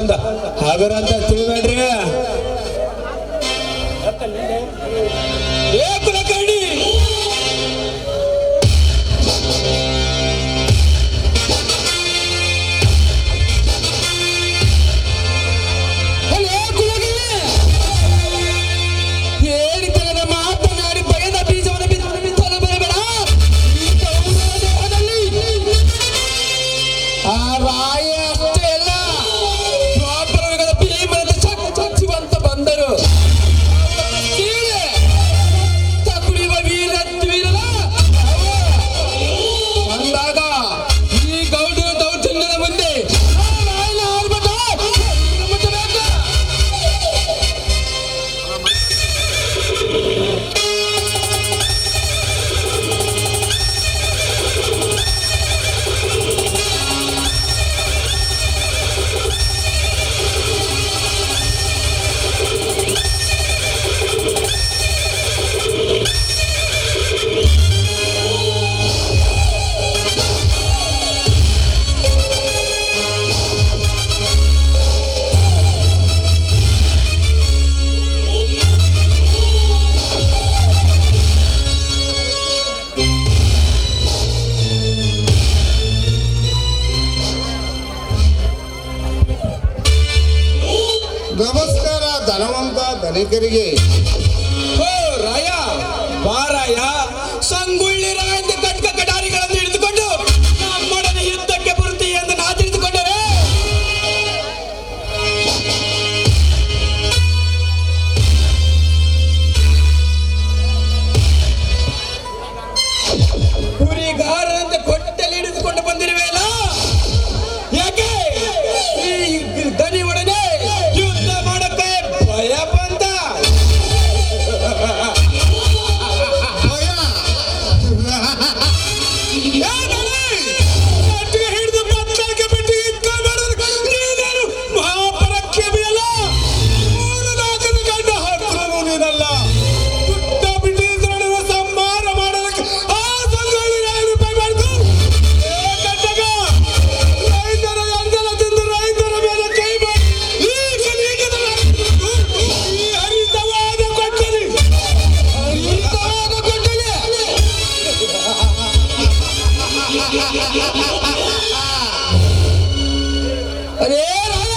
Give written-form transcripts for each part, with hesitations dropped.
ಬಂದ ಹಗರಂತ ತಿಳಿಬೇಡ್ರಿ. ಏ ಕುಲಕರ್ಣಿ, ನಮಸ್ಕಾರ ಧನವಂತ ಧನಿಕರಿಗೆ. ಓ ರಾಯ, ಬಾರಾಯ, ಸಂಗೊಳ್ಳಿ ರಾಯಂತೆ ಕಟ್ಕ ಕಟಾರಿಗಳನ್ನು ಹಿಡಿದುಕೊಂಡು ನಮ್ಮೊಡನೆ ಯುದ್ಧಕ್ಕೆ ಬರುತ್ತಿ ಎಂದು ನಾ ತಿಳಿದುಕೊಂಡರೆ ಕುರಿಗಾರರಂತೆ ಕೊಟ್ಟಲ್ಲಿ ಹಿಡಿದುಕೊಂಡು ಬಂದಿರುವೆಲ್ಲ. ಯಾಕೆ ಈ ದನಿ ಒಡನೆ ಯುದ್ಧ ಮಾಡಕ್ಕೆ ಭಯ ಬಂದ? ಹಿಡಿದು ಮತ್ತಕ್ಕೆ ಬಿಟ್ಟು ಯುದ್ಧ ಮಾಡೋದು ನೀನೇನು ಮಹಾಪರಾಕ್ರಮಿಯಲ್ಲ? 3-4 ಗಂಡ ಹತ್ರನು ನೀನಲ್ಲ. ಪುಟ್ಟ ಬಿಟ್ಟಿದ್ರೊಡನೆ ಸಂಹಾರ ಮಾಡೋದಕ್ಕೆ ಆ ಸಂಗೊಳ್ಳಿ ರಾಯನು ರೂಪಾಯಿ ಮಾಡ್ತು. ಕಟ್ಟಗ ರೈತರ ಅಂದಲ ತಿಂದು ರೈತರ ಮೇಲೆ ಕೈ ಮಾಡಿ ಈ ಕಲಿಯುಗದ ಈ ಹರಿತವಾದ ಕೊಟ್ಟಲಿ ಅರೇ ರಾಯ,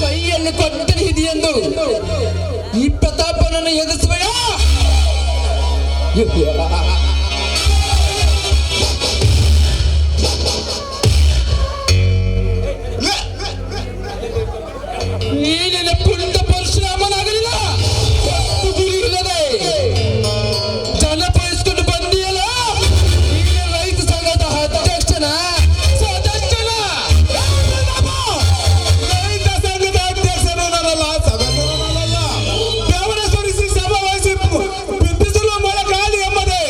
ಕೈಯಲ್ಲಿ ಕೊಟ್ಟಲಿ ಇದೆಯೆಂದು ಈ ಪ್ರತಾಪನನ್ನು ಎದುರಿಸುವೆಯ? ನೀನಿನ ಪುಂಡ ಪರಶುರಾಮನಾಗಲಿಲ್ಲ. ಗುರಿ ಇಲ್ಲದೆ ಜನಪಡಿಸಿಕೊಂಡು ಬಂದಿಯಲ್ಲ. ಈಗ ರೈತ ಸಂಘದ ಅಧ್ಯಕ್ಷನ ಸದಸ್ಯನ ರೈತ ಸಂಘದ ಅಧ್ಯಕ್ಷನು ನಾನಲ್ಲ, ಸದಸ್ಯನು ನಾನಲ್ಲ. ಬೆವರ ಸುರಿಸಿ ಸಭೆ ವಹಿಸಿ ಬಿತ್ತಿಸಲು ಮೊಳಕಾಲಿ ಎಂಬುದೇ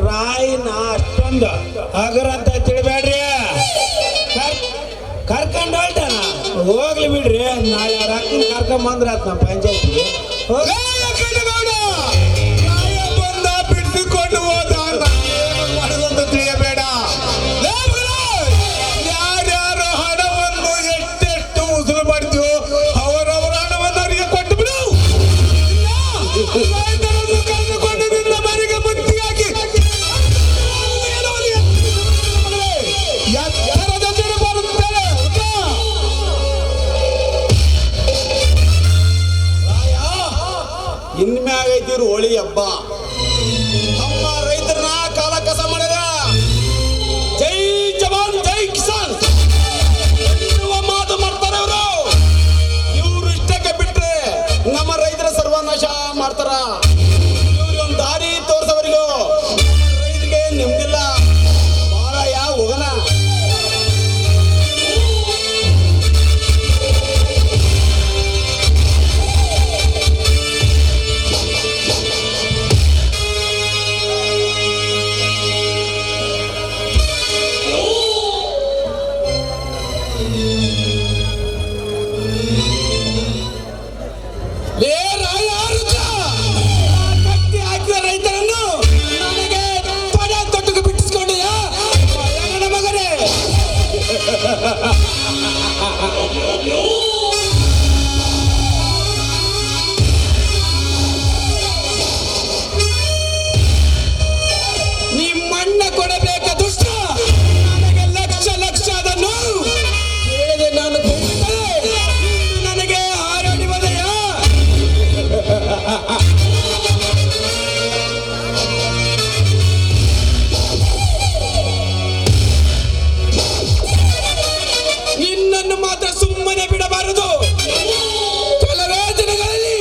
ರಾಯಿನ ಅಷ್ಟೊಂದು ಹಗರ ಅಂತ ತಿಳ್ಬೇಡ್ರಿ. ಕರ್ಕೊಂಡು ಹೊಲ್ಟಾನ ಹೋಗ್ಲಿ ಬಿಡ್ರಿ. ನಾಳೆ ಅವ್ರ ಅಕ್ಕನ ಕರ್ಕೊಂಬಂದ್ರ ಆತ್ ನಮ್ಮ ಪಂಚಾಯತ್ಗೆ. ಬಂದ ಬಿಡಿಸಿಕೊಂಡು ಹೋದ ಮಾಡೋದಂತ ತಿಳಿಯಬೇಡ. ಯಾರ್ಯಾರು ಹಣವನ್ನು ಎಷ್ಟೆಷ್ಟು ಉಸುಲು ಮಾಡ್ತೀವೋ ಅವರವರ ಹಣವನ್ನು ಅವರಿಗೆ ಕೊಟ್ಟು ಬಿಡು. ರೈತರನ್ನು ಕರೆದುಕೊಂಡು ನಿನ್ನ ಮನೆಗೆ ಬುತ್ತಿಯಾಗಿ ಎತ್ತರದ ಜನ ಬರುತ್ತಾರೆ. ಇನ್ಮ್ಯಾಗ ಐತಿರು ಹೋಳಿ ಹಬ್ಬ. ನಮ್ಮ ರೈತರನ್ನ ಕಾಲ ಕಸ ಮಾಡಿದ. ಜೈ ಜವಾನ್ ಜೈ ಕಿಸಾನ್ ಎನ್ನುವ ಮಾತು ಮಾಡ್ತಾರೆ ಇವರು. ಇವ್ರು ಇಷ್ಟಕ್ಕೆ ಬಿಟ್ರೆ ನಮ್ಮ ರೈತರ ಸರ್ವನಾಶ ಮಾಡ್ತಾರ. ಇವ್ರು ಒಂದು ದಾರಿ ತೋರಿಸೋವರಿಗೂ ರೈತರಿಗೆ ನೆಮ್ಮದಿಲ್ಲ. ಬಾಳಯ್ಯ ಹೋಗನ. ಕಟ್ಟಿ ಹಾಕಿದ ರೈತರನ್ನು ನನಗೆ ಪದ ತೊಟ್ಟಿಗೆ ಬಿಟ್ಟಿಸ್ಕೊಂಡೆಯಾ ನನ್ನ ಮಗನೇ. ನಿಮ್ಮಣ್ಣ ಕೊಡಬೇಕ ದುಷ್ಟ ನನಗೆ ಲಕ್ಷ ಲಕ್ಷ ಅದನ್ನು ಹೇಳಿದೆ. ನಾನು ನನಗೆ ಹಾರಾಡಿ ಬದೆಯ. ನಿನ್ನನ್ನು ಮಾತ್ರ ಸುಮ್ಮನೆ ಬಿಡಬಾರದು. ಕೆಲವೇ ದಿನಗಳಲ್ಲಿ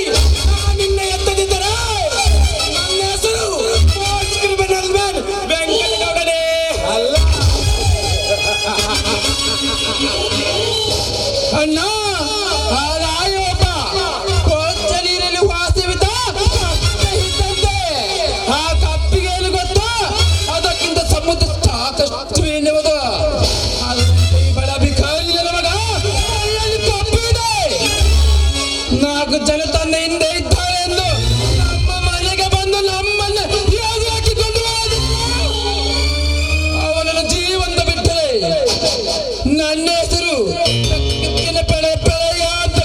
ನಿನ್ನ ಎತ್ತದಿದ್ದರೆ ನನ್ನ ಹೆಸರು ಪೋಸ್ಟ್ ಕ್ರಿಮಿನಲ್ ಮ್ಯಾನ್ ವೆಂಕಟಗೌಡನೇ ಅಲ್ಲ. ಅಣ್ಣ ಹಾಗಾಯೋಪ ಕೊಚ್ಚ ನೀರಲ್ಲಿ ವಾಸವಿದ್ದ ಇದ್ದಂತೆ. ಆ ಕಪ್ಪಿಗೆ ಏನು ಗೊತ್ತಾ? ಅದಕ್ಕಿಂತ ಸಮುದ್ರ ಸಾಕಷ್ಟು ಎನ್ನುವುದು. ಅದರಂತೆ ಈ ಬಡ ಭಿಕಾರಿ ನನ್ನ ಮಗ ಕೈಯಲ್ಲಿ ಕಪ್ಪಿದೆ. 4 ಜನ ತನ್ನ ಹಿಂದೆ ಇದ್ದಾರೆ ಎಂದು ನಮ್ಮ ಮನೆಗೆ ಬಂದು ನಮ್ಮನ್ನು ಹೇಗೆ ಹಾಕಿಕೊಂಡು ಅವನನ್ನು ಜೀವಂತ ಬಿಟ್ಟರೆ ನನ್ನ ಹೆಸರು ಪೆಳೆ ಪೆಳೆಯ ಅಂತ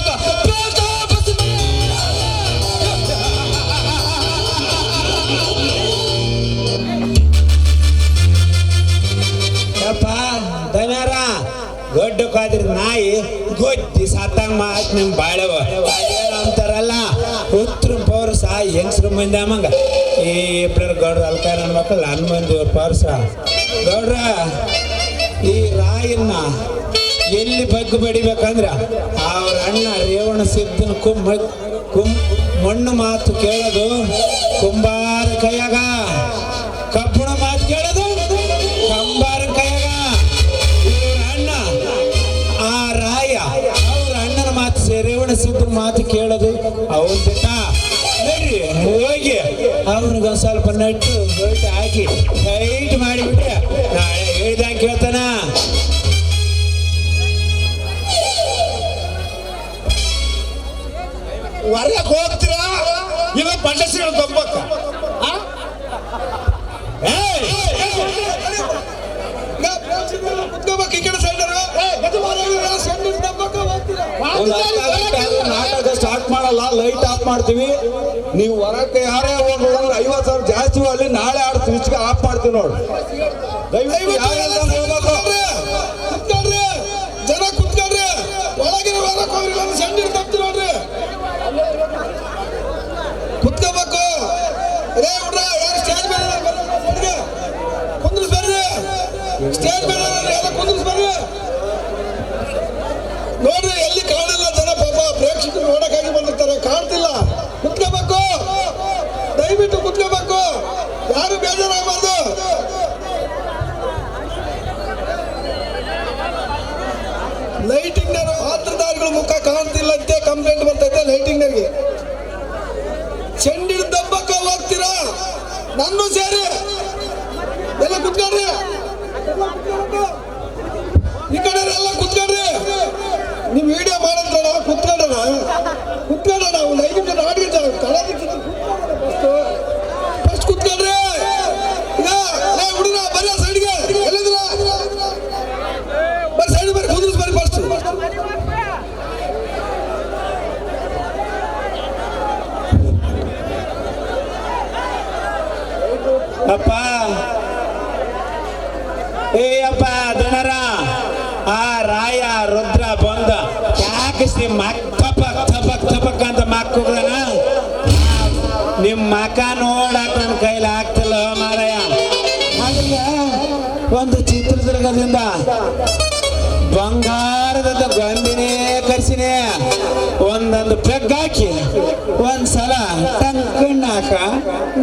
ಧನ್ಯರ ದೊಡ್ಡ ಕಾದ್ರಿ ನಾಯಿ ಗೊತ್ತಿ ಸತ್ತಂಗ ಮಾತ್ ನಿಮ್ ಬಾಳವ ಅಂತಾರಲ್ಲ. ಉತ್ತರ ಪೌರಸ ಹೆಂಗಸ್ರ ಮಂದಿ ಅಮ್ಮಂಗ ಈ ಇಬ್ಬರು ಗೌಡ್ರ ಅಲ್ಕಾರ ಮಕ್ಕಳು ನನ್ನ ಮಂದಿ ಪೌರಸ ಗೌಡ್ರ. ಈ ರಾಯನ್ನ ಎಲ್ಲಿ ಬಗ್ಗು ಬಡಿಬೇಕಂದ್ರ ಅವ್ರ ಅಣ್ಣ ರೇವಣ ಸಿದ್ದನ ಮಣ್ಣು ಮಾತು ಕೇಳೋದು ಕುಂಬಾರ ಕೈಯಾಗ, ಕಬ್ಬಣ ಮಾತು ಕೇಳೋದು ಕಂಬಾರ ಕೈಯಾಗ. ಇವ್ರ ಅಣ್ಣ ಆ ರಾಯ ಅವ್ರ ಅಣ್ಣನ ಮಾತು ರೇವಣ ಸಿದ್ದನ ಮಾತು ಕೇಳೋದು ಅವ್ರ ಬಿಟ್ಟ. ನೋಡ್ರಿ ಹೋಗಿ ಅವ್ನಿಗೊಂದು ಸ್ವಲ್ಪ ನಟ್ಟು ಹೊರಟು ಹಾಕಿ ಟೈಟ್ ಮಾಡಿಬಿಟ್ರೆ ನಾಳೆ ಹೇಳ್ದಂಗೆ ಕೇಳ್ತಾನ. ಹೊರಗೆ ಹೋಗ್ತೀರಾ ಇಲ್ಲ ಬಂಡಸಿಗಳ ದೊಬ್ಬಕ್ಕ? ಕುತ್ಕೋಬೇಕು ಈ ಕಡೆ ಸೈಡರು. ನಾಟಕ ಸ್ಟಾರ್ಟ್ ಮಾಡಲ್ಲ, ಲೈಟ್ ಆಫ್ ಮಾಡ್ತೀವಿ. ನೀವು ಹೊರಕ್ಕೆ ಯಾರೇ ಹೋಗೋದ್ರೆ 50,000 ಜಾಸ್ತಿ ಅಲ್ಲಿ ನಾಳೆ ಆಡ್ತೀವಿ. ಸ್ವಿಚ್ಗೆ ಆಫ್ ಮಾಡ್ತೀವಿ ನೋಡಿ. ದಯವಿಟ್ಟು ಯಾರೆಲ್ಲ ಹೋಗ್ಬೇಕು. ಕುತ್ಕೊಳ್ರಿ ಜನ ಕುತ್ಕೊಳ್ರಿ. ಒಳಗಿನ ಹೊರಕ್ಕೆ ಹೋಗ್ರಿ. ನಾನು ಸೆಂಡ್ ತಪ್ತಿ ನೋಡ್ರಿ. ಕುತ್ಕೋಬೇಕು. ರೇ ಹುಡ್ರ ಯಾರು ಸ್ಟೇಜ್ ಮೇಲೆ ಕುಂದ್ರಿಸ್ ಬರ್ರಿ. ಸ್ಟೇಜ್ ಮೇಲೆ ಎಲ್ಲ ಕುಂದ್ರಿಸ್ ಬರ್ರಿ. ನೋಡ್ರಿ ಎಲ್ಲಿ ಕಾಣಿಲ್ಲ ಜನ ಪಾಪ ಪ್ರೇಕ್ಷಕರು ನೋಡಕ್ಕಾಗಿ ಬಂದಿರ್ತಾರೆ, ಕಾಣ್ತಿಲ್ಲ. ಕುತ್ಕೋಬೇಕು, ದಯವಿಟ್ಟು ಕುತ್ಕೋಬೇಕು. ಯಾರು ಬೇಜಾರಾಗಬಾರ್ದು. ಲೈಟಿಂಗ್ ಪಾತ್ರಧಾರಿಗಳ ಮುಖ ಕಾಣ್ತಿಲ್ಲ ಅಂತ ಕಂಪ್ಲೇಂಟ್ ಬರ್ತೈತೆ ಲೈಟಿಂಗ್ ನಾಗೆ. ಚೆಂಡಿನ ದಬ್ಬಕ್ಕ ಹೋಗ್ತೀರಾ ನನ್ನೂ ಸೇರಿ ಎಲ್ಲ ಕುತ್ಕೊಳ್ರಿ, ಈ ಕಡೆ ಎಲ್ಲ ಕುತ್ಕೊಳ್ರಿ. ನೀವು ವಿಡಿಯೋ ಮಾಡಂದ್ರ ಕುತ್ಕೊಂಡ್ರ ಒಂದು 5 ನಿಮಿಷ ನಾಟಕ ಫಸ್ಟ್ ಕುತ್ಕೊಳ್ರಿ. ಈಗ ಹುಡುಗ ಬರ್ರಿ ಸೈಡ್ಗೆ, ಎಲ್ಲಿದ್ರ ಬರ್ರಿ ಸೈಡ್ ಬರ್ರಿ, ಕುಂದ್ರಿಸ್ ಬರ್ರಿ ಫಸ್ಟ್. ಅಪ್ಪ ಏ ಅಪ್ಪ ದನರ ಆ ರಾಯ ರುದ್ರ ಬಂದ ಯಾಕಿಸ್ತಿ ತಪಕ್ ತಪಕ್ ತಪಕ್ ಅಂತ ಮಕ್ಕಳನ ನಿಮ್ ಮಕ ನೋಡಕ್ ನನ್ನ ಕೈಲಿ ಆಗ್ತಿಲ್ಲ ಮಾರಾಯ. ಹಾಗೆ ಒಂದು ಚಿತ್ರದುರ್ಗದಿಂದ ಬಂಗಾರದ ಗೊಂಬಿನೇ ಕರ್ಸಿನೇ ಒಂದೊಂದು ಪೆಗ್ ಹಾಕಿ ಒಂದ್ಸಲ ಟಂಕಣ್ಣಾಕ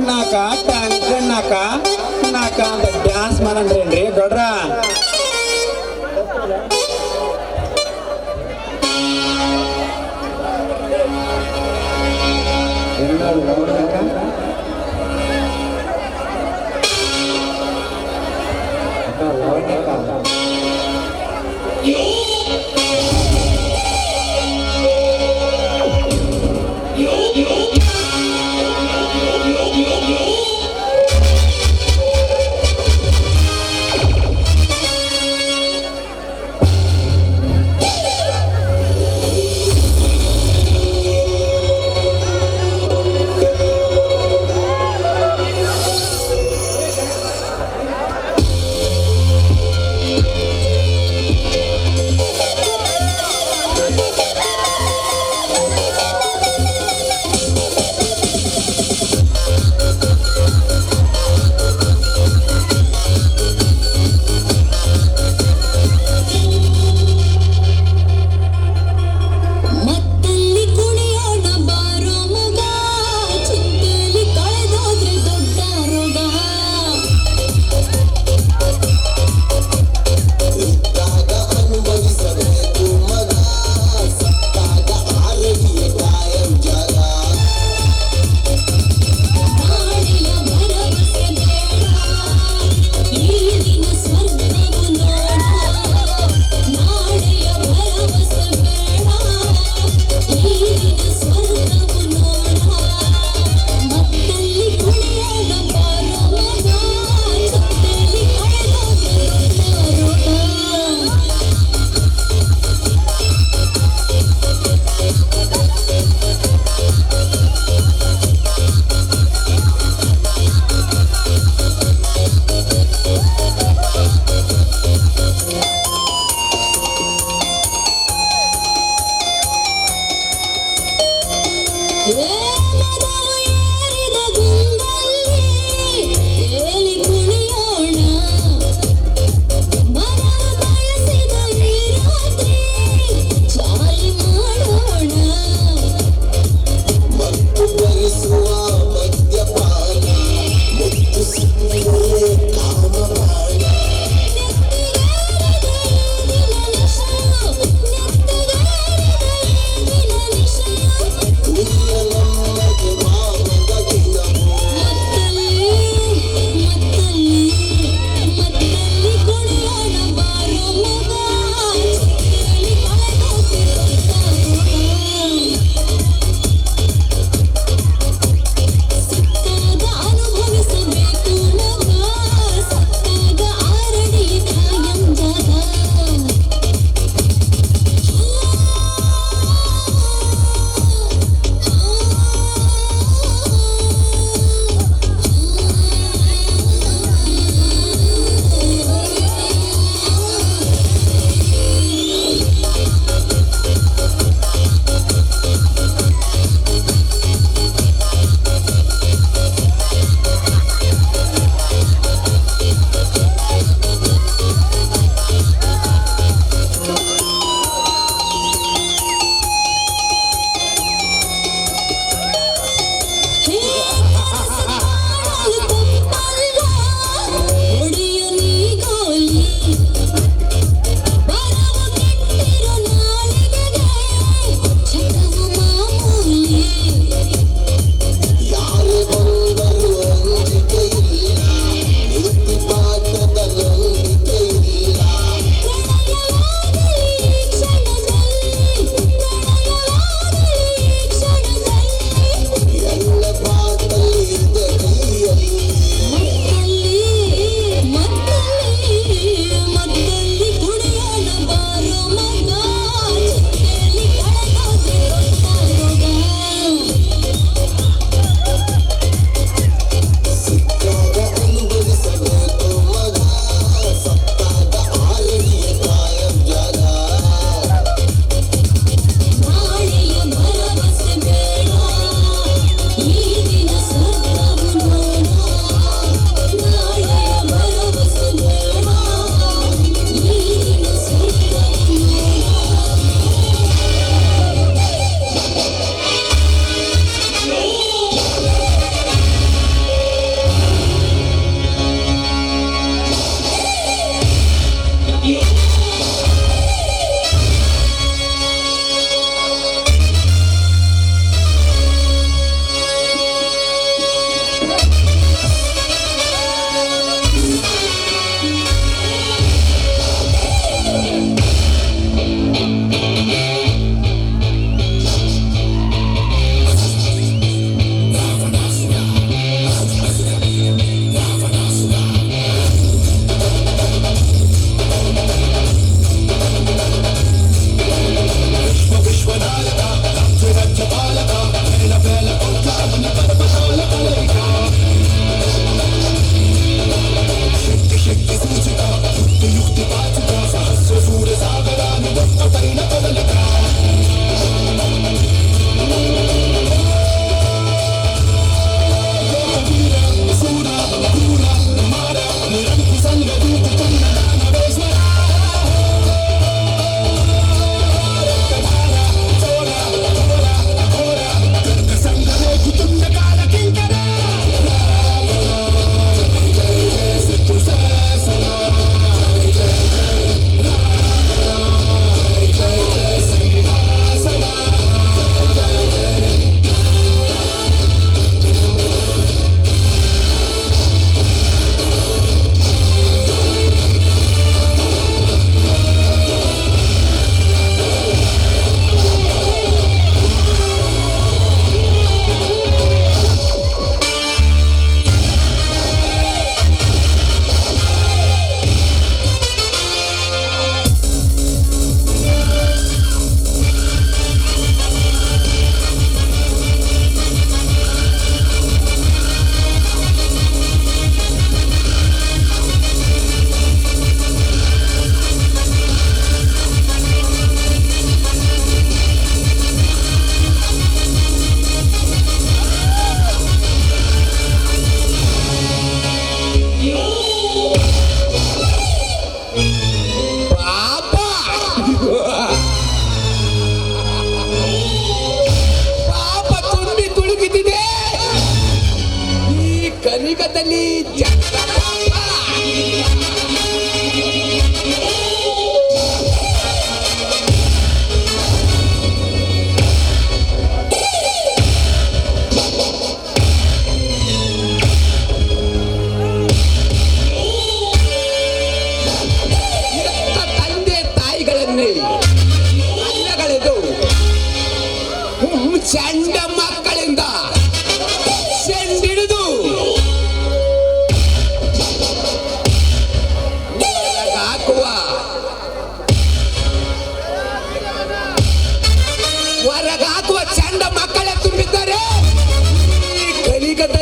ನಾಕ ಟಂಕಣ್ಣಾಕ ನಾಕ ಅಂತ ಡ್ಯಾನ್ಸ್ ಮಾಡಂದ್ರೇನ್ರಿ ಗೌಡ್ರ?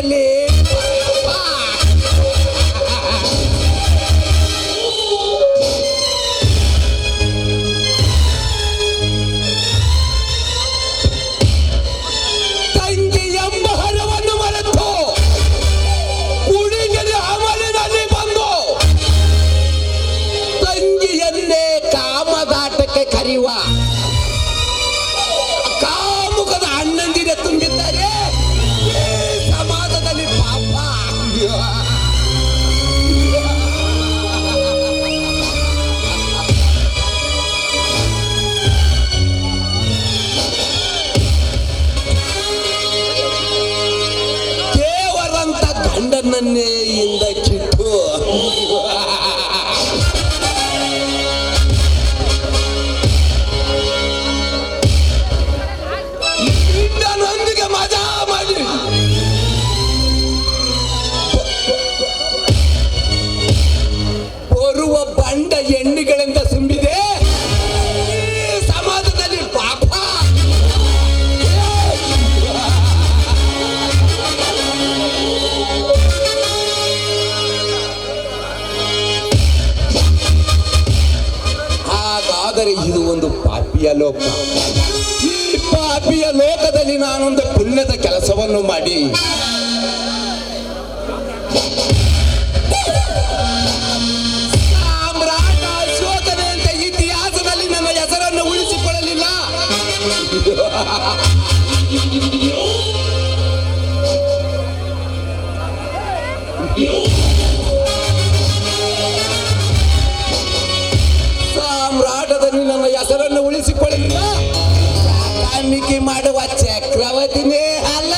ತಂಗಿಯಲ್ಲಿ ತಂಗಿ ಎಂಬ ಹರವನ್ನು ಮರೆತು ಕುಡಿಗದ ಅಮಲಿನಲ್ಲಿ ಬಂದು ತಂಗಿಯನ್ನೇ ಕಾಮದಾಟಕ್ಕೆ ಕರೆಯುವ ಕಾಮುಕದ ಅಣ್ಣಂದಿರ ತುಂಬಿದ್ದಾರೆ ಈ ಸಮಾಜದಲ್ಲಿ ಪಾಪ. ದೇವರಂತ ಗಂಡನನ್ನೇ ಇಂದ ಕಿತ್ತು ನನ್ನೊಂದಿಗೆ ಮಜಾ ಮಾಡಿ ಬರುವ ಬಂಡ ಎಣ್ಣೆಗಳಿಂದ ತುಂಬಿದೆ ಈ ಸಮಾಜದಲ್ಲಿ ಪಾಪ. ಹಾಗಾದರೆ ಇದು ಒಂದು ಪಾಪಿಯ ಲೋಕ. ಈ ಪಾಪಿಯ ಲೋಕದಲ್ಲಿ ನಾನೊಂದು ಪುಣ್ಯದ ಕೆಲಸವನ್ನು ಮಾಡಿ ಸಾಮ್ರಾಟ ಅಶೋಕನೇ ಅಂತ ಇತಿಹಾಸದಲ್ಲಿ ನನ್ನ ಹೆಸರನ್ನು ಉಳಿಸಿಕೊಳ್ಳಲಿಲ್ಲ. ಸಾಮ್ರಾಟದಲ್ಲಿ ನನ್ನ ಹೆಸರನ್ನು ಉಳಿಸಿಕೊಳ್ಳಲಿಲ್ಲ. ಕಾಮಿಕೆ ಮಾಡುವ ಚಕ್ರವರ್ತಿನೇ ಅಲ್ಲ.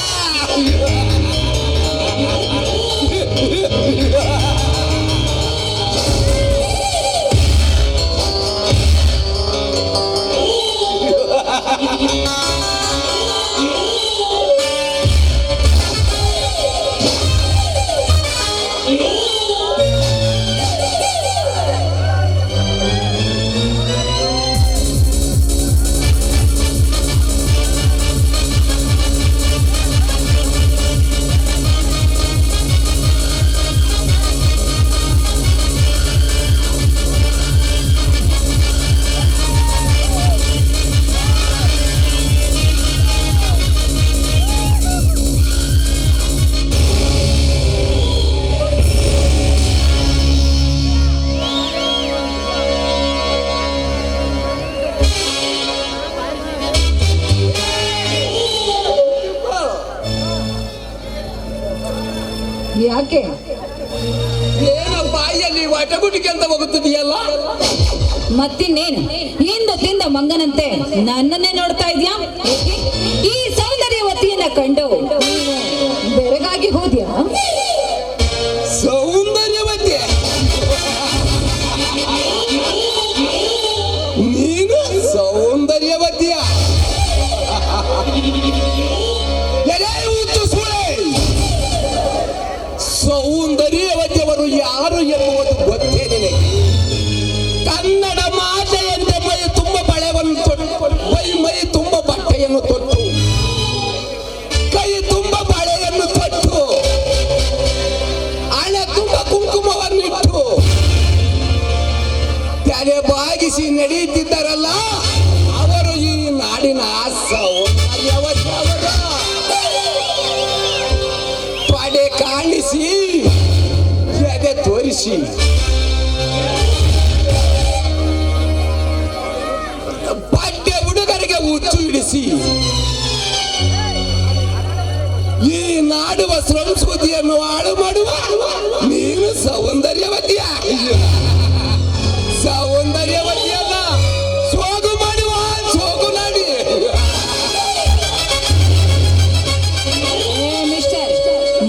ಯಾಕೆ ಏನು ಬಾಯಿಯಲ್ಲಿ ವಟಗುಟಿಕೆ ಅಂತ ಹೋಗುತ್ತಿದೆಯಲ್ಲ? ಮತ್ತಿನ್ನೇನು ಇಂದು ತಿಂದ ಮಂಗನಂತೆ ನನ್ನನ್ನೇ ನೋಡ್ತಾ ಇದ್ಯಾ? ಈ ಸೌಂದರ್ಯವತಿಯನ್ನ ಕಂಡು ನೀನು ಬೆರಗಾಗಿ ಹೋದ್ಯಾ? ಸೌಂದರ್ಯವತಿ ನೀನು ಸೌಂದರ್ಯವತಿಯ ಸೌಂದರ್ಯವತಿಯವರು ಯಾರು ಎನ್ನುವುದು ಗೊತ್ತೇ ನಿನಗೆ? ಕನ್ನಡ ಮಾತೆಯಂತೆ ಮೈ ತುಂಬ ಬಳೆಯನ್ನು ತೊಟ್ಟು ಮೈ ತುಂಬ ಬಟ್ಟೆಯನ್ನು ತೊಟ್ಟು ಕೈ ತುಂಬ ಬಳೆಯನ್ನು ತೊಟ್ಟು ಹಣೆ ತುಂಬ ಕುಂಕುಮವನ್ನಿಟ್ಟು ತಲೆ ಬಾಗಿಸಿ ನಡೆಯುತ್ತಿದ್ದಾರಲ್ಲ, ಅವರು ಈ ನಾಡಿನ ಸೌಂದರ್ಯವತಿಯವರು. ಪಡೆ ಕಾಣಿಸಿ ಎದೆ ತೋರಿಸಿ ಬಟ್ಟೆ ಹುಡುಗರಿಗೆ ಹುಚ್ಚು ಹಿಡಿಸಿ ಈ ನಾಡುವ ಸಂಸ್ಕೃತಿಯನ್ನು ಹಾಳು ಮಾಡುವ ನೀನು ಸೌಂದರ್ಯವತಿಯ. ಸೌಂದರ್ಯವತಿಯಲ್ಲ, ಸೋಗು ಮಾಡುವ ಸೋಗು ನಾಡಿ. ಮಿಸ್ಟರ್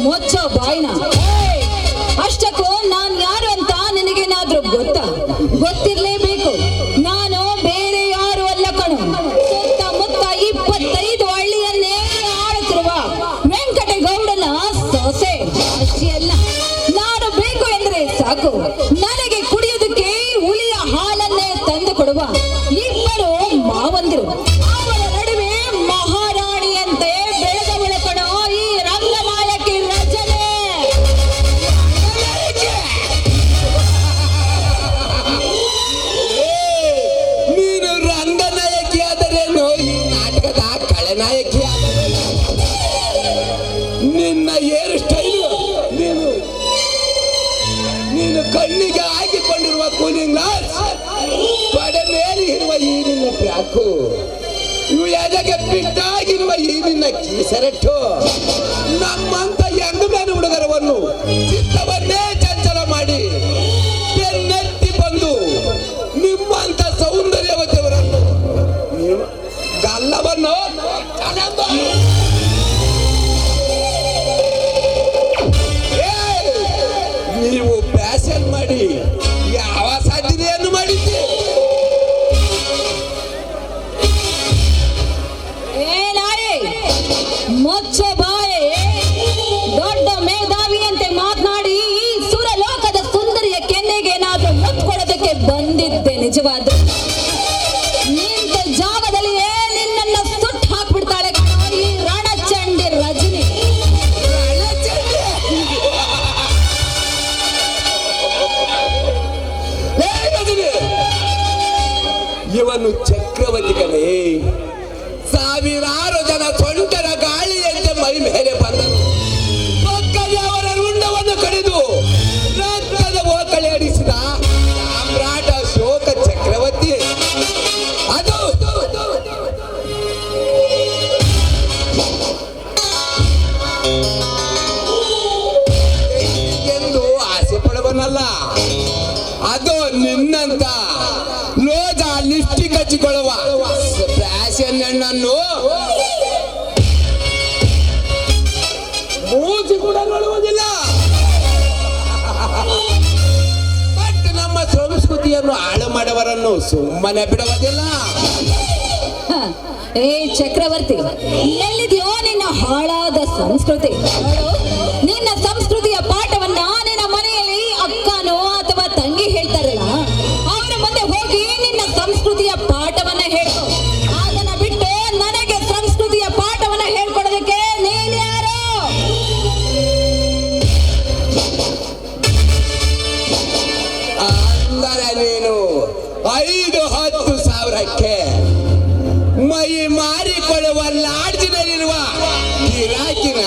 ಮೊಚ್ಚೋ ಬಾಯ್ನ, ಅಷ್ಟಕ್ಕೂ ನಾನ್ ಯಾರು ಅಂತ ನಿನಗೇನಾದ್ರೂ ಗೊತ್ತಾ? ಗೊತ್ತಿರ್ಲೇಬೇಕು. ನಾನು ಬೇರೆ ಯಾರು ಅಲ್ಲ ಕಣು. ಸುತ್ತಮುತ್ತ 25 ಹಳ್ಳಿಯನ್ನೇ ಆಳುತ್ತಿರುವ ವೆಂಕಟಗೌಡನ ಸೊಸೆ. ಅಷ್ಟೇ ಅಲ್ಲ, ನಾನು ಬೇಕು ಎಂದ್ರೆ ಸಾಕು ನನಗೆ ಕುಡಿಯೋದಕ್ಕೆ ಹುಲಿಯ ಹಾಲನ್ನೇ ತಂದು ಕೊಡುವ ಇಬ್ಬರು ಮಾವಂದಿರು. ಅವರ ನಡುವೆ ಮಹಾರಾಣಿಯಂತೆ ಬೆಳೆದವಳ ಕಣೋ ಈ ರಂಗನಾಯಕಿ ರಜ. ನಾಯಕಿ ನಿನ್ನ ಹೇರ್ ಸ್ಟೈಲು ನೀನು ಕಣ್ಣಿಗೆ ಹಾಕಿಕೊಂಡಿರುವ ಕೂಲಿಂಗ್ ಗ್ಲಾಸ್ ಪಡೆ ಮೇಲೆ ಇರುವ ಈ ನಿನ್ನ ಬ್ಯಾಕು ಇವು ಎದೆಗೆ ಬಿಟ್ಟಾಗಿರುವ ಈ ನಿನ್ನ ಕೀಸರಟ್ಟು ನಮ್ಮಂತ ಹೆಂಗನ ಹುಡುಗರವನ್ನು ಚಿತ್ತವನ್ನೇ ಚಂಚಲ ಮಾಡಿ ಬೆನ್ನೆತ್ತಿ ಬಂದು ನಿಮ್ಮಂತ ಸೌಂದರ್ಯವತಿಯವರನ್ನು ಗಲ್ಲವನ್ನು ನೀವು ಫ್ಯಾಷನ್ ಮಾಡಿ ಯಾವ ಸಾಧ್ಯತೆಯನ್ನು ಮಾಡಿದ್ದೆ ಮೊಚ್ಚ ಬಾಯೆ ದೊಡ್ಡ ಮೇಧಾವಿಯಂತೆ ಮಾತನಾಡಿ ಈ ಸುರಲೋಕದ ಸುಂದರಿಯ ಕೆನ್ನೆಗೆ ಏನಾದ್ರೂ ಮುತ್ತು ಕೊಡೋದಕ್ಕೆ ಬಂದಿದ್ದೆ ನಿಜವಾದ ನಿಂತ ಜಾಗದಲ್ಲಿಯೇ ನಿನ್ನನ್ನ ಸುಟ್ಟು ಹಾಕ್ಬಿಡ್ತಾಳೆ ಈ ರಣಚಂಡಿ ರಜನಿ. ಇವನು ಚಕ್ರವರ್ತಿ ಕಣೆ ಸಾವಿರಾರು ಜನ ಸೊಂಟರ ಗಾಳಿಯಂತೆ ಮೈ ಮೇಲೆ ಬಂದರು ಪಕ್ಕದ ಅವರ ರುಂಡವನ್ನು ಕಡಿದು ರಕ್ತದ ಓಕಳೆ ಅಡಿಸಿದ ಸಾಮ್ರಾಟ ಶೋಕ ಚಕ್ರವರ್ತಿ ಅದು ಎಂದು ಆಸೆ ಪಡುವನಲ್ಲ ಅದು ನಿನ್ನಂತ ಲೋಜ ಲಿಪ್ಸ್ಟಿಕ್ ಹಚ್ಚಿಕೊಳ್ಳುವ ಫ್ಯಾಷನ್ ಹೆಣ್ಣನ್ನು ಮೂಸಿ ಕೂಡ ನೋಡುವುದಿಲ್ಲ. ಬಟ್ ನಮ್ಮ ಸಂಸ್ಕೃತಿಯನ್ನು ಹಾಳು ಮಾಡುವವರನ್ನು ಸುಮ್ಮನೆ ಬಿಡುವುದಿಲ್ಲ. ಏ ಚಕ್ರವರ್ತಿ, ಎಲ್ಲಿದೆಯೋ ನಿನ್ನ ಹಾಳಾದ ಸಂಸ್ಕೃತಿ? ನಿನ್ನ ಸಂಸ್ಕೃತಿಯ ಪಾಠವನ್ನ ನಿನ್ನ ಮನೆಯಲ್ಲಿ ಅಕ್ಕನೋ ಅಥವಾ ತಂಗಿ ಹೇಳ್ತಾರಲ್ಲ, ಅವರ ಮುಂದೆ ಹೋಗಿ ನಿನ್ನ ಸಂಸ್ಕೃತಿಯ ಪಾಠವನ್ನ ಹೇಳ್ಕೊ. ಅದನ್ನ ಬಿಟ್ಟು ನನಗೆ ಸಂಸ್ಕೃತಿಯ ಪಾಠವನ್ನ ಹೇಳ್ಕೊಡೋದಕ್ಕೆ ನೀನ್ ಯಾರು? ಅಂದರೆ ನೀನು 5-10 ಸಾವಿರಕ್ಕೆ ಮೈ ಮಾರಿಕೊಳ್ಳುವ ಲಾಡ್ಜಿನಲ್ಲಿರುವ ಗಿರಾಕಿನ?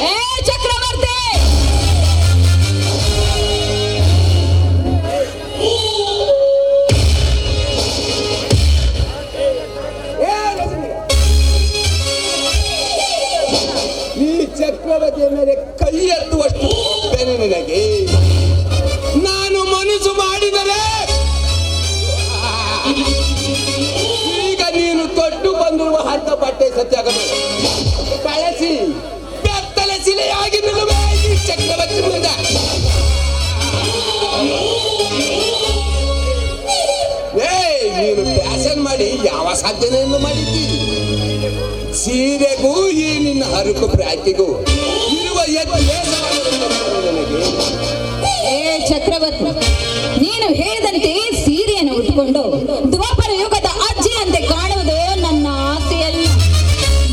ಏ ಚಕ್ರವರ್ತಿ, ಈ ಚಕ್ರವರ್ತಿಯ ಮೇಲೆ ಕೈ ಎತ್ತುವಷ್ಟು ಬೆನೆ ನಿನಗೆ. ನಾನು ಮನಸ್ಸು ಮಾಡಿದರೆ ಈಗ ನೀನು ತೊಟ್ಟು ಬಂದಿರುವ ಹಂತ ಬಟ್ಟೆ ಸತ್ಯಾಗಬೇಕು. ಬಳಸಿ ಬೆತ್ತಲ ಶಿಲೆಯಾಗಿ ನಿಲ್ಲುವೆ ಈ ಚಕ್ರವರ್ತಿ ಮುಂದೆ. ನೀನು ಫ್ಯಾಷನ್ ಮಾಡಿ ಯಾವ ಸಾಧನೆಯನ್ನು ಮಾಡಿದ್ದೀ? ಸೀರೆಗೂ ಈ ನಿನ್ನ ಹರಕು ಪ್ರಾಕಿಗೂ ಇರುವ ನನಗೆ. ಏ ಚಕ್ರವರ್ತಿ, ನೀನು ಹೇಳಿದಂತೆ ಸೀರೆಯನ್ನು ಉಟ್ಕೊಂಡು ದ್ವಾಪರ ಯುಗದ ಅಜ್ಜಿ ಅಂತೆ ಕಾಣುವುದು ನನ್ನ ಆಸೆಯಲ್ಲ.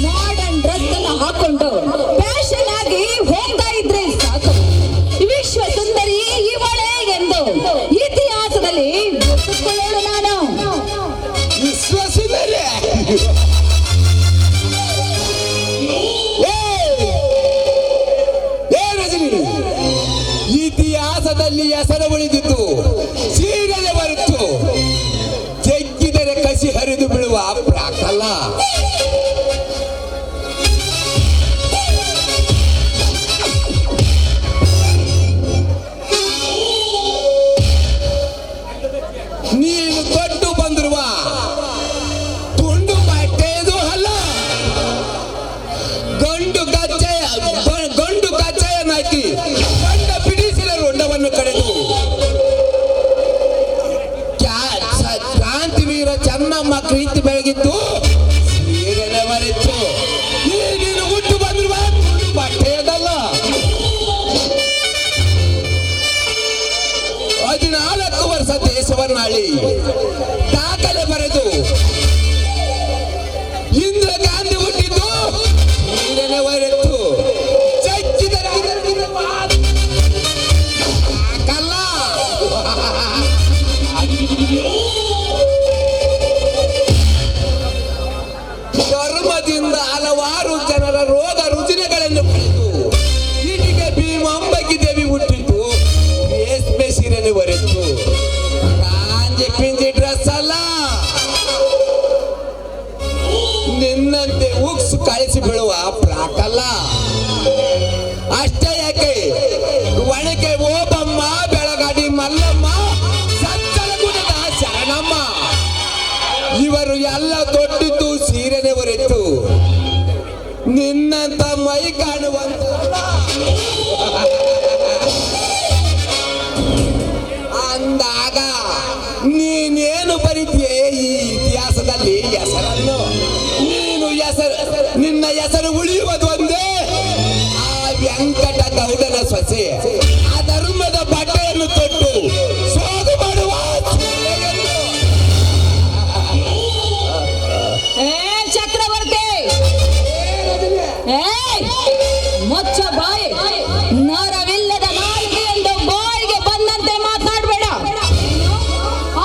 ಮಾಡರ್ನ್ ಡ್ರೆಸ್ ಅನ್ನು ಹಾಕೊಂಡು ಫ್ಯಾಷನ್ ಆಗಿ ಹೋಗ್ತಾ ಇದ್ರೆ ಸಾಕು. ವಿಶ್ವ ಸುಂದರಿ ಇವಳೇ ಎಂದು ಇತಿಹಾಸದಲ್ಲಿ ಒಪ್ಪಿಕೊಳ್ಳೋಳು ನಾನು. ವಿಶ್ವ ಸುಂದರಿ ಇತಿಹಾಸದಲ್ಲಿ ಹೆಸರು ಉಳಿದಿದ್ದು ಸೀರೆಗೆ ಬರುತ್ತು. ಜಗ್ಗಿದರೆ ಕಸಿ ಹರಿದು ಬೀಳುವ ಪ್ರಾಕಲ್ಲ. ನೀನು ತೊಟ್ಟು ಬಂದಿರುವ ತುಂಡು ಬಟ್ಟೆಯದು ಅಲ್ಲ, ಗಂಡು ಕಚ್ಚೆಯನ್ನಾಕಿ ಗಂಡ ಬಿಡಿಸಿದ ರುಂಡವನ್ನು ಕಡೆದು ಕ್ರಾಂತಿ ವೀರ ಚೆನ್ನಮ್ಮ ಪ್ರೀತಿ ಬೆಳಗಿದ್ದು ಸೀರೆನೆ ಮರೆತು ನೀನು ಹುಟ್ಟು ಬಂದಿರುವ ತುಂಡು ಬಟ್ಟೆಯದಲ್ಲ. 14 ವರ್ಷ ದೇಶವನ್ನಾಳಿ ದಾಖಲೆ ಬರೆದು ಇಂದಿರಾ ಗಾಂಧಿ ಹುಟ್ಟಿದ್ದು ಸೀರೆನೆ ಮರೆತು ಚಚ್ಚಿದರೆ ಕಲ್ಲ. ಧರ್ಮ ಕಳಿಸಿ ಬೀಳುವ ಪ್ರಾಕಲ್ಲ. ಅಷ್ಟೇ ಯಾಕೆ, ಒಣಕೆ ಓಬಮ್ಮ, ಬೆಳಗಾಡಿ ಮಲ್ಲಮ್ಮ, ಸತ್ತಲಗುಣದ ಶರಣಮ್ಮ, ಇವರು ಎಲ್ಲ ತೊಟ್ಟಿದ್ದು ಸೀರೆನೆ ಹೊರೆತು ನಿನ್ನಂತ ಮೈ ಕಾಣುವಂತ ಅಂದಾಗ ನೀನೇನು ಬರೀತೀಯ ಈ ಇತಿಹಾಸದಲ್ಲಿ ಹೆಸರನ್ನು? ನಿನ್ನ ಹೆಸರು ಉಳಿಯುವುದು ಒಂದೇ, ಆ ವೆಂಕಟ ಗೌಡನ ಸೊಸೆ ಆ ಧರ್ಮದ ಬಟ್ಟೆಯನ್ನು ತೊಟ್ಟು ಸೋದು ಮಾಡುವ ಸೂಳೆಯನ್ನು. ಚಕ್ರವರ್ತಿ, ಮುಚ್ಚ ಬಾಯಿ. ನರವಿಲ್ಲದ ನಾಲಿಗೆ ಎಂದು ಬಾಯಿಗೆ ಬಂದಂತೆ ಮಾತಾಡಬೇಡ.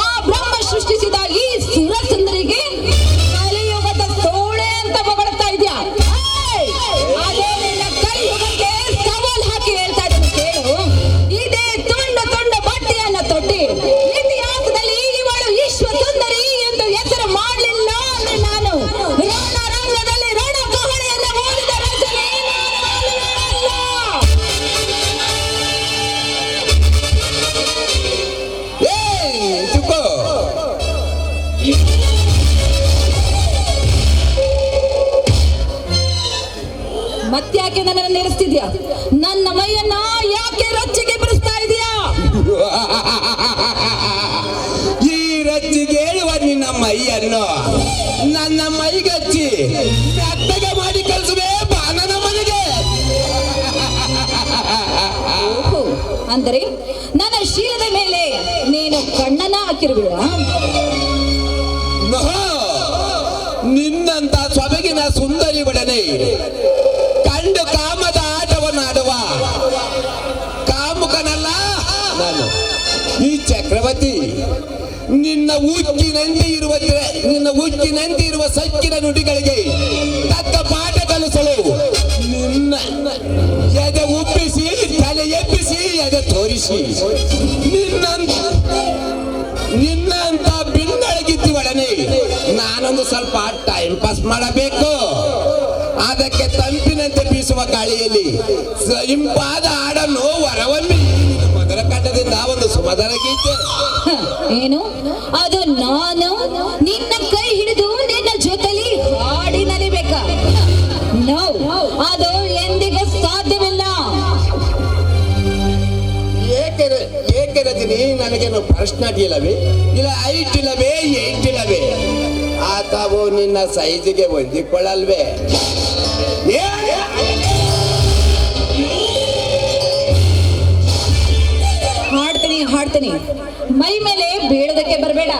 ಆ ಬ್ರಹ್ಮ ಸೃಷ್ಟಿಸಿದ ಈ ಸುರಸುಂದರಿಗೆ ಕಲಿಯುಗದ ಸೋಳೆ ಅಂತ ಹೊಗಳ್ತಾ ಇದ್ಯಾ? ಅದೇ ನಿನ್ನ ಕಲಿಯುಗಕ್ಕೆ ಸವಾಲ್ ಹಾಕಿ ಹೇಳ್ತಾ ಇದ್ದೀನಿ ಕೇಳು. ಇದೇ ತುಂಡು ತುಂಡು ಬಟ್ಟೆಯನ್ನ ತೊಟ್ಟಿ ಇತಿಹಾಸದಲ್ಲಿ ಇವಳು ವಿಶ್ವ ಸುಂದರಿ ಎಂದು ಹೆಸರು ಮಾಡಲಿಲ್ಲ ಅಂದ್ರೆ ನಾನು ರಣರಂಗದಲ್ಲಿ ರಣ ಕಹಳೆಯನ್ನ ಓದಿದ ರಚನೆ ಅಲ್ಲ. ಚುಕ್ಕೋ, ಮತ್ತ್ಯಾಕೆ ನನ್ನನ್ನು ನಿಲ್ಲಿಸ್ತಿದ್ಯಾ? ನನ್ನ ಮೈಯನ್ನ ಯಾಕೆ ರೊಚ್ಚಿಗೆ ಬಿಡಿಸ್ತಾ ಇದೀಯಾ? ಈ ರಚ್ಚಿಗೆ ಹೇಳುವ ನಿನ್ನ ಮೈಯನ್ನು ನನ್ನ ಮೈಗಚ್ಚಿ ಮೆತ್ತಗೆ ಮಾಡಿ ಕಳಿಸುವೆ ಬಾ ನನ್ನ ಮನೆಗೆ. ಓಹೋ, ಅಂದರೆ ನನ್ನ ಶೀಲದ ಮೇಲೆ ನೀನು ಕಣ್ಣನ್ನ ಹಾಕಿರುವಿಯ? ನಿನ್ನಂತ ಸೊಬಗಿನ ಸುಂದರಿ ಒಡನೆ ಕಂಡು ಕಾಮದ ಆಟವನ್ನಾಡುವ ಕಾಮುಕನಲ್ಲ ನಾನು ಈ ಚಕ್ರವರ್ತಿ. ನಿನ್ನ ಉಕ್ಕಿನಂತೆ ಇರುವ ಸಕ್ಕಿನ ನುಡಿಗಳಿಗೆ ತಕ್ಕ ಪಾಠ ಕಲಿಸಲು ನಿನ್ನ ಎದೆ ಉಪ್ಪಿಸಿ ತಲೆ ಎಪ್ಪಿಸಿ ಎದೆ ತೋರಿಸಿ ನಿನ್ನಂತ ಬಿನ್ನಳಗಿದ್ದಿ ಒಡನೆ ನಾನೊಂದು ಸ್ವಲ್ಪ ಟೈಮ್ ಪಾಸ್ ಮಾಡಬೇಕು. ಅದಕ್ಕೆ ತಂಪಿನಂತೆ ಬೀಸುವ ಗಾಳಿಯಲ್ಲಿ ಇಂಪಾದ ಹಾಡನ್ನು ಹೊರವಮ್ಮಿ ಮಧುರ ಕಂಠದಿಂದ ಒಂದು ಸುಮಧುರ ಗೀತೆ. ಏನು ಅದು? ನಾನು ನಿನ್ನ ಕೈ ಹಿಡಿದು ನಿನ್ನ ಜೊತೆಲಿ ಹಾಡಿ ನಲಿಬೇಕಾ? ನೋ, ಅದು ಎಂದಿಗೂ ಸಾಧ್ಯವಿಲ್ಲ. ಏಕೆ ರಜನಿ, ನನಗೇನು ಪರ್ಸನಾಲಿಟಿ ಇಲ್ಲವೇ? ಇಲ್ಲ ಹೈಟ್ ಇಲ್ಲವೇ, ಏಟ್ ಇಲ್ಲವೇ? ಅಥವಾ ನಿನ್ನ ಸೈಜಿಗೆ ಹೊಂದಿಕೊಳ್ಳಲ್ವೇ? ಹಾಡ್ತೀನಿ, ಮೈ ಮೇಲೆ ಬೀಳೋದಕ್ಕೆ ಬರಬೇಡ.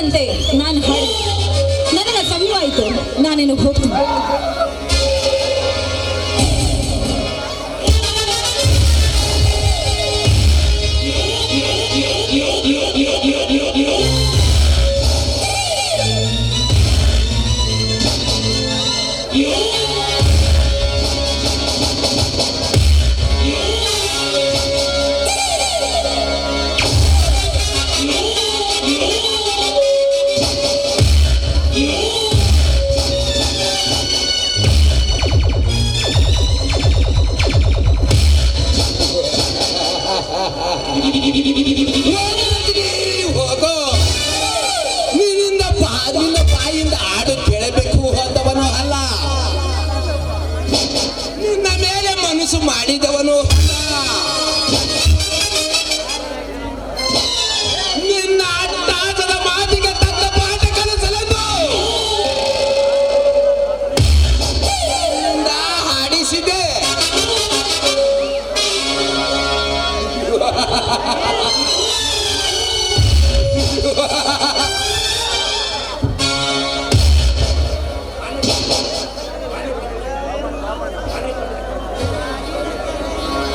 ಹೇಳಿದಂತೆ ನಾನು ಹಾಡಿ ನನಗೆ ಸಮಯವಾಯಿತು, ನಾನೇನು ಹೋಗ್ತೀನಿ. ಹೋಗೋ, ನಿನ್ನ ಬಾಯಿಂದ ಹಾಡು ಕೇಳಬೇಕು ಹೋದವನು ಅಲ್ಲ, ನಿನ್ನ ಮೇಲೆ ಮನಸ್ಸು ಮಾಡಿದವನು ಅಲ್ಲ. ನಿನ್ನ ಅಟ್ಟಾಸದ ಮಾತಿಗೆ ತಕ್ಕ ಪಾಠ ಕಲಿಸಲದು ಹಾಡಿಸಿದೆ.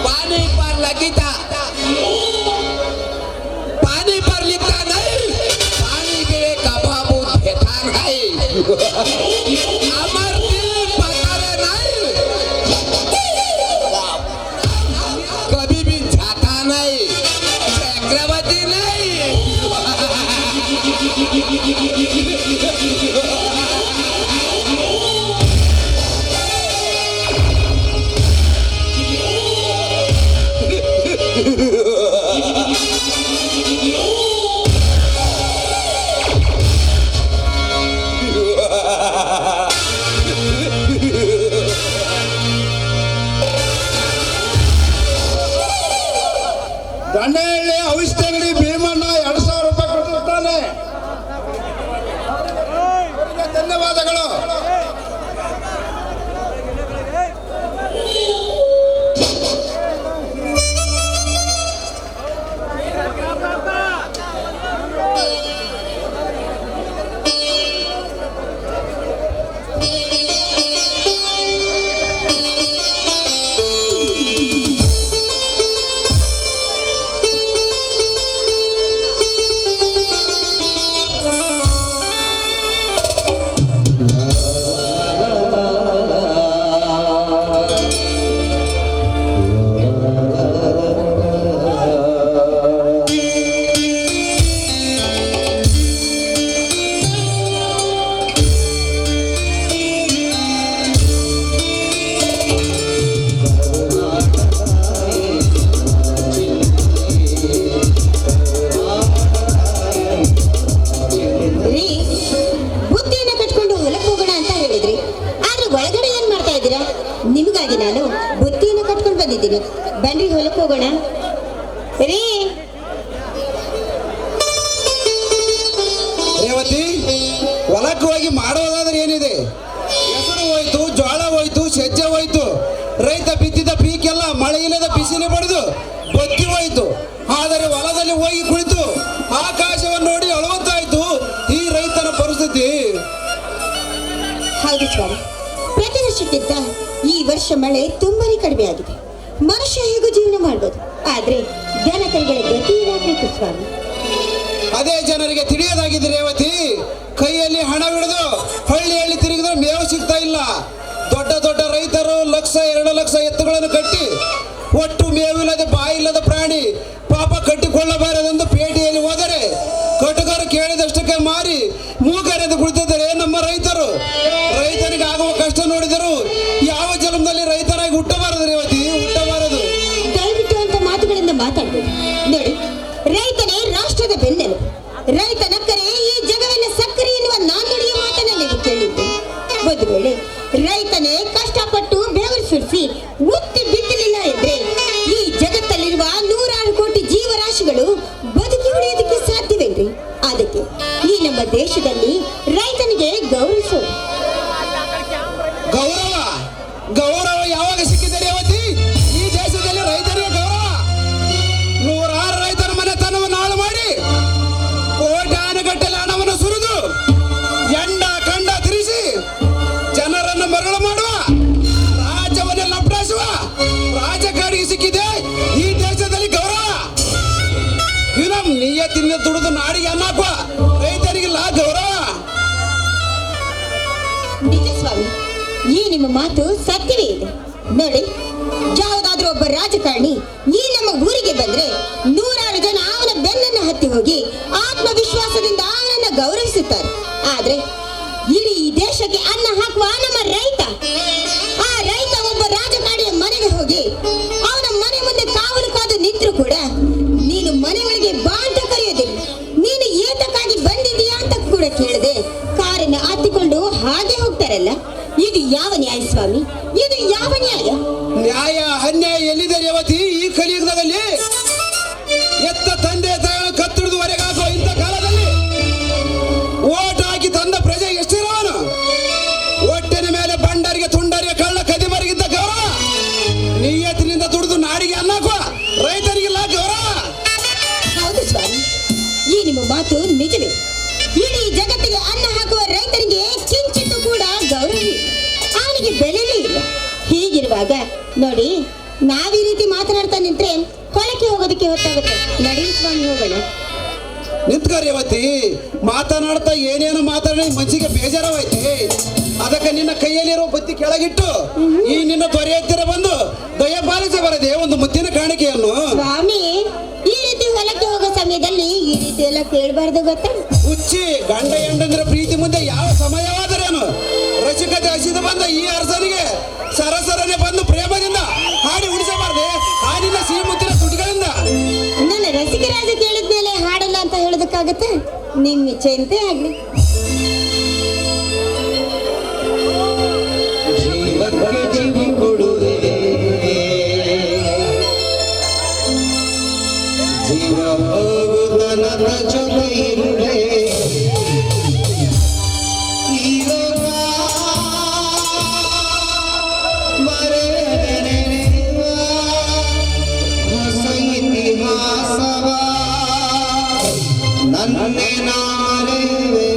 पानी पर लगीता, पानी पर लिखता नहीं, पानी के कबाबू देता नहीं, अमर दिल पकड़े नहीं, कभी भी जाता नहीं, चक्रवर्ती नहीं. ದಂಡಹಳ್ಳಿ ಔಷಧಿ ಅಂಗಡಿ ಭೀಮಣ್ಣ 2,000 ರೂಪಾಯಿ ಕೊಟ್ಟಿರ್ತಾನೆ. ಅವರಿಗೆ ಧನ್ಯವಾದಗಳು. ನಿಮಗಾಗಿ ನಾನು ಬುತ್ತಿಯನ್ನು ಕಟ್ಕೊಂಡು ಬಂದಿದ್ದೀನಿ. ಬನ್ರಿ ಹೊಲಕ್ಕೆ ಹೋಗೋಣ ರೀ. ರೇವತಿ, ಹೊಲಕ್ಕೆ ಹೋಗಿ ಮಾಡೋದಾದ್ರೆ ಏನಿದೆ? ಹೆಸರು ಹೋಯ್ತು, ಜೋಳ ಹೋಯ್ತು, ಸಜ್ಜೆ ಹೋಯ್ತು, ರೈತ ಬಿತ್ತಿದ ಪೀಕೆಲ್ಲ ಮಳೆ ಇಲ್ಲದ ಬಿಸಿಲು ಬಡಿದು ಬತ್ತಿ ಹೋಯ್ತು. ಆದರೆ ಹೊಲದಲ್ಲಿ ಹೋಗಿ ಕುಳಿತು ಆಕಾಶವನ್ನು ನೋಡಿ ಅಳುವಂತಾಯ್ತು ಈ ರೈತನ ಪರಿಸ್ಥಿತಿ. ಹೌದು ಸ್ವಾಮಿ, ಪ್ರತಿ ವರ್ಷಕ್ಕಿಂತ ಈ ವರ್ಷ ಮಳೆ ತುಂಬಾನೇ ಕಡಿಮೆ ಆಗಿದೆ. ಮನುಷ್ಯ ಹೇಗೂ ಜೀವನ ಮಾಡ್ಬೋದು, ಆದ್ರೆ ದನ ಕರುಗಳ ಗತಿ ಏನಾಗಬೇಕು ಸ್ವಾಮಿ? ಅದೇ ಜನರಿಗೆ ತಿಳಿಯೋದಾಗಿದೆ ರೇವತಿ. ಕೈಯಲ್ಲಿ ಹಣ ಹಿಡಿದು ಹಳ್ಳಿ ಹಳ್ಳಿ ತಿರುಗಿದ್ರೆ ಮೇವು ಸಿಗ್ತಾ ಇಲ್ಲ. ದೊಡ್ಡ ದೊಡ್ಡ ರೈತರು 1,00,000 2 ಲಕ್ಷ ಎತ್ತುಗಳನ್ನು ಕಟ್ಟಿ ಒಟ್ಟು ಮೇವಿಲ್ಲದೆ ಬಾಯಿಲ್ಲದ ಪ್ರಾಣಿ ಪಾಪ ಕಟ್ಟಿಕೊಳ್ಳಬಾರದೆಂದು ಪೇಟೆಯಲ್ಲಿ ಹೋದರೆ ಕಟುಕರು ಕೇಳಿದಷ್ಟಕ್ಕೆ ಮಾರಿ ಮೂಗರೆದು ಕುಳಿತಿದ್ದಾರೆ ನಮ್ಮ ರೈತರು. ರೈತನಿಗೆ ಆಗುವ ಕಷ್ಟ ನೋಡಿದರು ಯಾವ ಜನ್ಮದಲ್ಲಿ ರೈತನಾಗಿ ಹುಟ್ಟಬಾರದು ರೇವತಿ, ಹುಟ್ಟಬಾರದು. ದಯವಿಟ್ಟು ಅಂತ ಮಾತುಗಳಿಂದ ಮಾತಾಡ್ಬೋದು ನೋಡಿ. ರೈತನೇ ರಾಷ್ಟ್ರದ ಬೆನ್ನೆಲು, ರೈತನಕ್ಕರೆ ಈ ಜಗವೆಲ್ಲ ಸಕ್ಕರೆ ಎನ್ನುವ ನಾನುಡಿಯ ಮಾತನ್ನ ನೀವು ಕೇಳಿದ್ದೆ. ಒಂದು ವೇಳೆ ರೈತನೇ ಕಷ್ಟಪಟ್ಟು ಬೆವರು ಸುರಿಸಿ ಉತ್ತಿ ಬಿತ್ತಲಿಲ್ಲ ಎಂದ್ರೆ ಈ ಜಗತ್ತಲ್ಲಿರುವ 100 ಕೋಟಿ ಜೀವರಾಶಿಗಳು ಬದುಕಿ ಉಳಿಯೋದಕ್ಕೆ ಸಾಧ್ಯವೇನ್ರಿ? ಅದಕ್ಕೆ ಈ ನಮ್ಮ ದೇಶದಲ್ಲಿ ರೈತನಿಗೆ ಗೌರವಿಸೋದು. ಗೌರವ ಗೌರವ ಯಾವಾಗ ಸಿಕ್ಕಿದೆ ರೇವತಿ? ಈ ದೇಶದಲ್ಲಿ ರೈತರಿಗೆ ಗೌರವ. 106 ರೈತರ ಮನೆತನವನ್ನು ಹಾಳು ಮಾಡಿ ಕೋಟ್ಯಾನುಗಟ್ಟಲೆ ಹಣವನ್ನು ನಿಮ್ಮ ಮಾತು ಸತ್ಯವೇ ಇದೆ. ನೋಡಿ, ಯಾವುದಾದ್ರೂ ಒಬ್ಬ ರಾಜಕಾರಣಿ ಈ ನಮ್ಮ ಊರಿಗೆ ಬಂದ್ರೆ ನೂರಾರು ಜನ ಅವನ ಬೆನ್ನನ್ನು ಹತ್ತಿ ಹೋಗಿ ಆತ್ಮವಿಶ್ವಾಸದಿಂದ ಅವನನ್ನ ಗೌರವಿಸುತ್ತಾರೆ. ಆದ್ರೆ ಇಡೀ ದೇಶಕ್ಕೆ ಅನ್ನ ಹಾಕುವ ನಮ್ಮ ರೈತ, ಆ ರೈತ ಒಬ್ಬ ರಾಜಕಾರಣಿಯ ಮನೆಗೆ ಹೋಗಿ ಅವನ ಮನೆ ಮುಂದೆ ಕಾವಲು ಕಾದು ನಿಂತರೂ ಕೂಡ ನೀನು ಮನೆ ಒಳಗೆ ಬಾ ಅಂತ ಕರೆಯೋದಿಲ್ಲ. ನೀನು ಏತಕ್ಕಾಗಿ ಬಂದಿದ್ದೀಯಾ ಅಂತ ಕೂಡ ಕೇಳದೆ ಕಾರನ್ನ ಹತ್ತಿಕೊಂಡು ಹಾಗೆ ಹೋಗ್ತಾರಲ್ಲ, ಇದು ಯಾವ ನ್ಯಾಯ ಸ್ವಾಮಿ? ಇದು ಯಾವ ನ್ಯಾಯ? ನ್ಯಾಯ ಅನ್ಯಾಯ ಎಲ್ಲಿದೆ ರೇವತಿ? ಈ ಕಲಿಯುಗದಲ್ಲಿ ಎತ್ತ ತಂದೆ ತಾಯಿಗಳ ಕತ್ತುಡಿದು ಹೊರಗಾಕುವ ಇಂಥ ಕಾಲದಲ್ಲಿ ಓಟ್ ಹಾಕಿ ತಂದ ಪ್ರಜೆ ಎಷ್ಟಿರೋನು? ಒಟ್ಟಿನ ಮೇಲೆ ಬಂಡರಿಗೆ ತುಂಡರಿಗೆ ಕಳ್ಳ ಕದಿಮರಿಗಿದ್ದ ಗೌರವ, ನಿಯತ್ತಿನಿಂದ ದುಡಿದು ನಾಡಿಗೆ ಅನ್ನಕುವ ರೈತರಿಗಿಲ್ಲ ಗೌರವ. ಹೌದು ಸ್ವಾಮಿ, ಈ ನಿಮ್ಮ ಮಾತು ನಿಜವೇ. ಇಡೀ ಜಗತ್ತಿಗೆ ಅನ್ನ ಹಾಕುವ ರೈತರಿಗೆ ಕಿಂಚಿತ್ತು ಕೂಡ ಗೌರವ, ಅವನಿಗೆ ಬೆಲೆನೇ ಇಲ್ಲ. ಹೀಗಿರುವಾಗ ನೋಡಿ, ನಾವೀ ರೀತಿ ಮಾತನಾಡ್ತಾ ನಿಂತ್ರೆ ಹೊಲಕ್ಕೆ ಹೋಗೋದಕ್ಕೆ ಹೊತ್ತಾಗುತ್ತೆ. ನಡಿ ಸ್ವಾಮಿ, ಹೋಗೋಣ. ನಿಂತ್ಕ ರೇವತಿ, ಮಾತನಾಡ್ತಾ ಏನೇನು ಮಾತಾಡಿ ಮನಸ್ಸಿಗೆ ಬೇಜಾರವೈತಿ. ಅದಕ್ಕೆ ನಿನ್ನ ಕೈಯಲ್ಲಿರೋ ಬತ್ತಿ ಕೆಳಗಿಟ್ಟು ಈ ನಿನ್ನ ದೊರೆ ಹತ್ತಿರ ಬಂದು ದಯ ಪಾಲಿಸಿ ಬರದೆ ಒಂದು ಮುತ್ತಿನ ಕಾಣಿಕೆಯನ್ನು. ಸ್ವಾಮಿ, ಈ ರೀತಿ ಹೊಲಕ್ಕೆ ಹೋಗೋ ಸಮಯದಲ್ಲಿ ಈ ರೀತಿ ಎಲ್ಲ ಕೇಳಬಾರ್ದು ಗೊತ್ತಾ? ಹುಚ್ಚಿ, ಗಂಡ ಹೆಂಡಂದ್ರ ಪ್ರೀತಿ ಮುಂದೆ ಯಾವ ಸಮಯವಾದರೇನು? ರಸಿಕತೆ ಹಸಿದು ಬಂದ ಈ ಅರಸನಿಗೆ ಸರಸರನೆ ಬಂದು ಪ್ರೇಮದಿಂದ ಹಾಡಿ ಉಳಿಸಬಾರ್ದೆ ಹಾಡಿನ ಸಿಹಿ ಮುತ್ತಿನ ತುಟಿಗಳಿಂದ. ನನ್ನ ರಸಿಕರಾಜ ಕೇಳಿದ್ಮೇಲೆ ಹಾಡಲ್ಲ ಅಂತ ಹೇಳೋದಕ್ಕಾಗತ್ತೆ? ನಿಮ್ಮ ಇಚ್ಛೆಯಂತೆ ಆಗ್ಲಿ. ಜೀವಕ್ಕೆ ಜೀವ ಕೊಡುವೆ, ಜೀವ ಹೋಗುತ್ತ ನನ್ನ ಜೊತೆ ಇರುವೆ. ಈ ಲೋಕ ಮರೆಯನೆನೆಯುವ ಹೊಸ ಇತಿಹಾಸವ ನನ್ನೇ ನಾ ಮರೆಯುವೆ.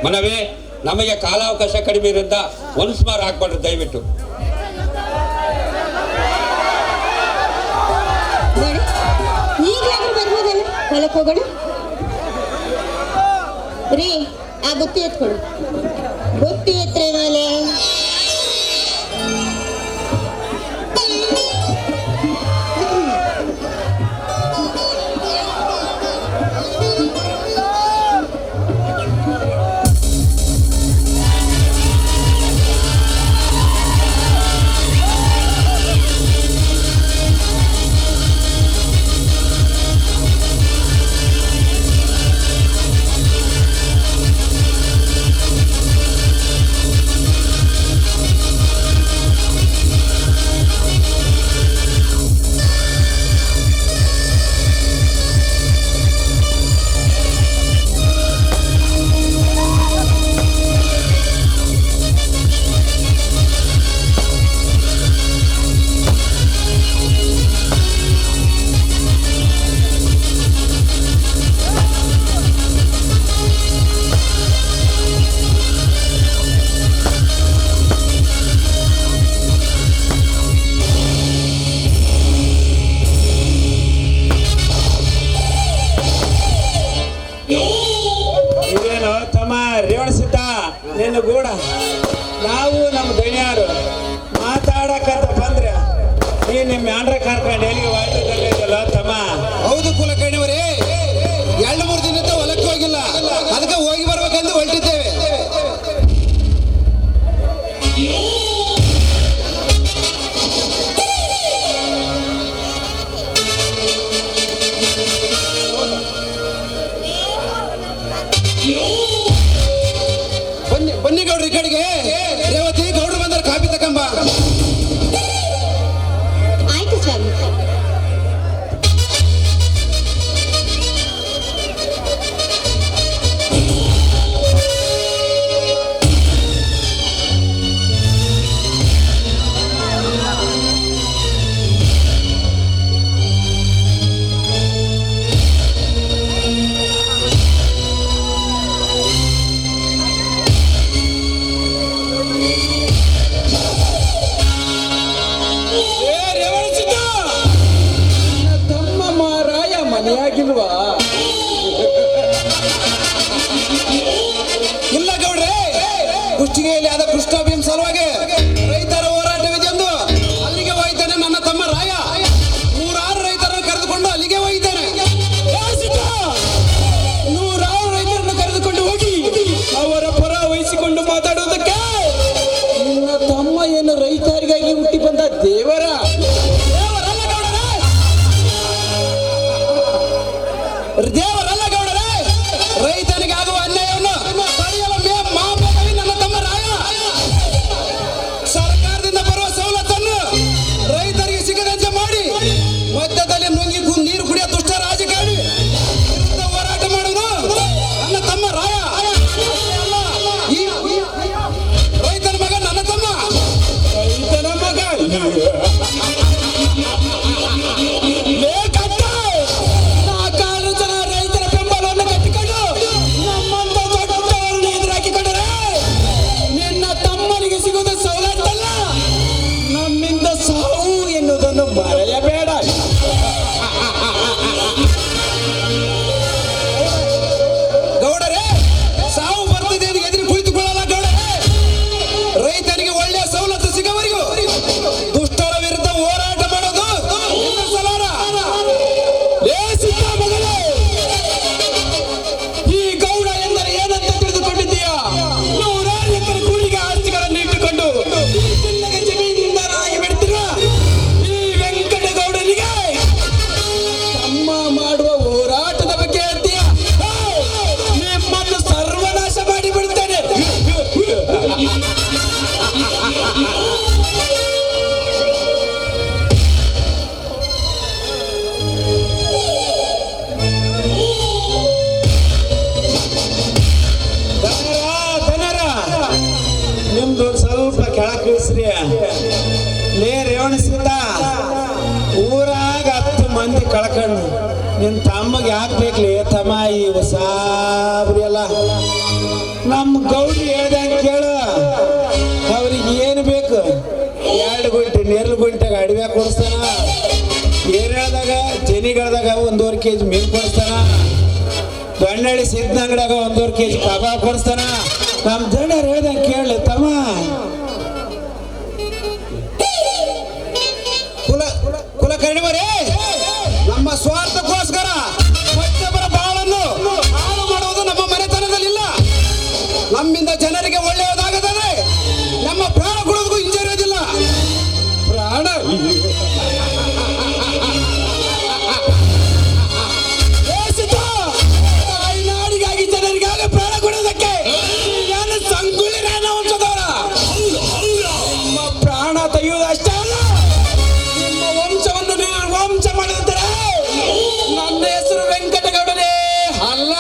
ಮನವೇ, ನಮಗೆ ಕಾಲಾವಕಾಶ ಕಡಿಮೆ ಇರೋದ್ರಿಂದ ಒಂದು ಸುಮಾರು ಹಾಕ್ಬಾರ್ದು ದಯವಿಟ್ಟು. ನೋಡಿ, ಈಗಲಾದ್ರೂ ಬರ್ಬೋದಲ್ಲ ಹೊಲಕ್ಕೆ ಹೋಗೋಣ. ರೀ, ಆ ಬುತ್ತಿ ಎತ್ಕೊಡು. ಬುತ್ತಿ ಎತ್ರೆ ಮೇಲೆ ಇದೇನು ತಮ್ಮ ರೇವಣಿಸಿದ್ದ ನಿನ್ನ ಗೂಡ. ನಾವು ನಮ್ಮ ದಣಿಯಾರು ಮಾತಾಡಕಂತ ಬಂದ್ರೆ ನೀ ನಿಮ್ಮ ಆಂಡ್ರ ಕಾರ್ಕೊಂಡು ಎಲ್ಲಿಗೆ ವಾಯ್ದಲ್ಲ ತಮ್ಮ. ಹೌದು ಕುಲಕರ್ಣಿಯವರೇ, 2-3 ದಿನದ ಹೊಲಕ್ಕೆ ಹೋಗಿಲ್ಲ, ಅದಕ್ಕೆ ಹೋಗಿ ಬರ್ಬೇಕಂದು ಹೊರಟಿದ್ದೇವೆ. ಬನ್ನಿ ಗೌಡ್ರಿ, ಈ ಕಡೆಗೆ. ರೇವತಿ, ಗೌಡ್ರು ಬಂದ್ರೆ ಕಾಪಿ ತಕಂಬ. ಆಯ್ತು ಸ್ವಾಮಿ. ತಮ್ಮ ಮಾರಾಯ ಮನೆಯಾಗಿಲ್ವಾ? ಇಲ್ಲ ಗೌಡ್ರೆ, ಕುಷ್ಟಿಗೆಯಲ್ಲಿ ಆದ ಕೃಷ್ಣಾಭಿಮ್ ಸಲುವಾಗಿ ರೈತರ ಹೋರಾಟವಿದೆ ಎಂದು ಅಲ್ಲಿಗೆ ಹೋಯ್ತಾನೆ ನನ್ನ ತಮ್ಮ ರಾಯ. 106 ರೈತರನ್ನು ಕರೆದುಕೊಂಡು ಅಲ್ಲಿಗೆ ಹೋಯ್ತಾನೆ. 106 ರೈತರನ್ನು ಕರೆದುಕೊಂಡು ಹೋಗಿ ಅವರ ಪರ ವಹಿಸಿಕೊಂಡು ಮಾತಾಡುವುದಕ್ಕೆ ನಿನ್ನ ತಮ್ಮ ಏನು ರೈತರಿಗಾಗಿ ಹುಟ್ಟಿ ಬಂದ ದೇವರಲ್ಲ ಗೌಡರೇ, ದೇವರಲ್ಲ ಗೌಡರೆ, ರೈತನಿಗೆ ಆಗುವ ಅನ್ಯಾಯವನ್ನು ತಡೆಯಲು ಮಹಾಪೇದವಿ ನನ್ನ ತಮ್ಮ ರಾಯ. ಸರ್ಕಾರದಿಂದ ಬರುವ ಸವಲತ್ತನ್ನು ರೈತರಿಗೆ ಸಿಗದಂತೆ ಮಾಡಿ ಮಧ್ಯದಲ್ಲಿ ನುಂಗಿ ನೀರು ಕುಡಿಯೋ ದುಷ್ಟ ರಾಜಕಾರಣಿ ವಿರುದ್ಧ ಹೋರಾಟ ಮಾಡುವುದು ನನ್ನ ತಮ್ಮ ರಾಯ. ಅಷ್ಟೇ ಅಲ್ಲ, ಈ ರೈತನ ಮಗ ನನ್ನ ತಮ್ಮ. ರೈತನ ಮಗ ನಾಲ್ಕಾರು ಜನ ರೈತರ ಬೆಂಬಲವನ್ನು ಕಟ್ಟಿಕೊಂಡು ನಮ್ಮಂತ ದೊಡ್ಡವರನ್ನು ಎದುರಾಕಿಕೊಂಡರೆ ನಿನ್ನ ತಮ್ಮನಿಗೆ ಸಿಗುವುದು ಸವಲತ್ತಲ್ಲ, ನಮ್ಮಿಂದ ಸಾವು ಎನ್ನುವುದನ್ನು ಮರೆಯಬೇಡ. ಗೌಡರೇ, ಸಾವು ಬರ್ತಿದೆ ಎಂದು ಎದುರು ಕುಳಿತುಕೊಳ್ಳಲ್ಲ ಗೌಡರೇ. ರೈತನಿಗೆ ಒಳ್ಳೆಯ ಸವಲತ್ತು ಸಿಗವರೆಗೂ ದುಷ್ಟರ ವಿರುದ್ಧ ಹೋರಾಟ ಮಾಡೋದು ನಿಲ್ಲಿಸಲಾರ. ಲೇಸಿದ್ದ ಮಗನೇ, ಈ ಗೌಡ ಎಂದರೆ ಏನಂತ ತಿಳಿದುಕೊಂಡಿದ್ದೀಯಾ? 106 ಎಕರೆ ಕೂಲಿಗೆ ಆಸ್ತಿಗಳನ್ನು ಇಟ್ಟುಕೊಂಡು ಜಿಲ್ಲೆಗೆ ಜಮೀನ್ದಾರಾಗಿ ಬಿಡ್ತಿರುವ ಈ ವೆಂಕಟಗೌಡನಿಗೆ ತಮ್ಮ ಮಾಡುವ ಹೋರಾಟದ ಬಗ್ಗೆ ಹೇಳ್ತೀಯ? ನಿಮ್ಮನ್ನು ಸರ್ವನಾಶ ಮಾಡಿ ಬಿಡುತ್ತೇನೆ. ನಿಮ್ದು ಸ್ವಲ್ಪ ಕೆಳಕಿಳಿಸ್ರಿ. ಲೇ ರೇವಣಿಸಿದ್ದ, ಊರಾಗ 10 ಮಂದಿ ಕಳ್ಕೊಂಡು ನಿನ್ ತಮ್ಮಗೆ ಯಾಕೆ ಬೇಕ್ಲಿ ತಮ್ಮ ಈ ಹೊಸಾಬ್ರಿ ಎಲ್ಲ? ನಮ್ಮ ಗೌಡ್ರಿ ಹೇಳ್ದಂಗೆ ಕೇಳು. ಅವ್ರಿಗೆ ಏನು ಬೇಕು? 2 ಗುಂಟೆ ನೇರ್ಲು ಗುಂಟೆಗ ಅಡವೆ ಕೊಡಿಸ್ತಾನ, ಏರಿಯಾದಾಗ ಜನಿಗಳದಾಗ 1.5 kg ಮೀನು ಕೊಡಿಸ್ತಾನ, ದೊಣ್ಣಳ್ಳಿ ಸಿದ್ಧಂಗಡಿಯಾಗ 1.5 kg ಕಬಾಬ್ ಕೊಡಿಸ್ತಾನ. ನಮ್ಮ ದೊಡ್ಡವ್ರು ಹೇಳ್ದಂಗೆ ಕೇಳು ತಮ್ಮ. ಕುಲಕರ್ಣಿವರೇ, ನಮ್ಮ ಸ್ವಾರ್ಥಕ್ಕೋಸ್ಕರ ಮತ್ತೊಬ್ಬರ ಬಾಳನ್ನು ಹಾಳು ಮಾಡುವುದು ನಮ್ಮ ಮನೆತನದಲ್ಲಿಲ್ಲ. ನಮ್ಮಿಂದ ಜನರಿಗೆ ಒಳ್ಳೆಯದಾಗದರೆ ನಮ್ಮ ಪ್ರಾಣ ಕೊಡೋದಕ್ಕೂ ಹಿಂಜರಿಯೋದಿಲ್ಲ. ಪ್ರಾಣ ತಾಯಿನಾಡಿಗಾಗಿ ಜನರಿಗಾಗಿ ಪ್ರಾಣ ಕೊಡೋದಕ್ಕೆ ನಾನು ಸಂಗೊಳ್ಳಿ ರಾಯಣ್ಣ ವಂಶದವರ. ನಿಮ್ಮ ಪ್ರಾಣ ತೆಗೆಯುವುದು ಅಷ್ಟೇ ಅಲ್ಲ, ನಿಮ್ಮ ವಂಶವನ್ನು ನೀವು ವಂಶ ಮಾಡಿದರೆ ನನ್ನ ಹೆಸರು ವೆಂಕಟಗೌಡನೇ ಅಲ್ಲ.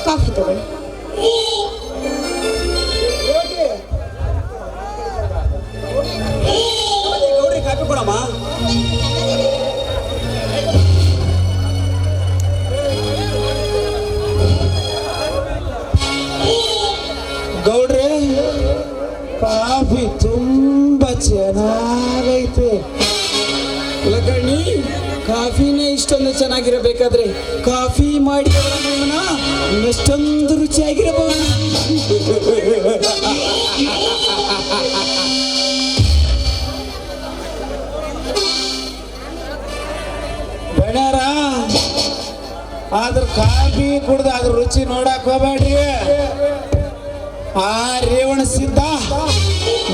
ಕಾಫಿ ತಗೊಳ್ಳಿ. ಗೌರಿ ಕಾಪಿ ಕೊಡಮ್ಮ. ಗೌಡ್ರೆ, ಕಾಫಿ ತುಂಬಾ ಚೆನ್ನಾಗೈತೆ. ಕುಲಕರ್ಣಿ, ಕಾಫಿನೇ ಇಷ್ಟೊಂದು ಚೆನ್ನಾಗಿರಬೇಕಾದ್ರೆ ಕಾಫಿ ಮಾಡಿದವನ ಇನ್ನೆಷ್ಟೊಂದು ರುಚಿಯಾಗಿರಬಹುದು. ಬೇಡಾರ, ಆದ್ರ ಕಾಫಿ ಕುಡ್ದು ಅದ್ರ ರುಚಿ ನೋಡಕ್ ಹೋಗ್ಬೇಡ್ರಿ. ಆ ರೇವಣ ಸಿದ್ಧ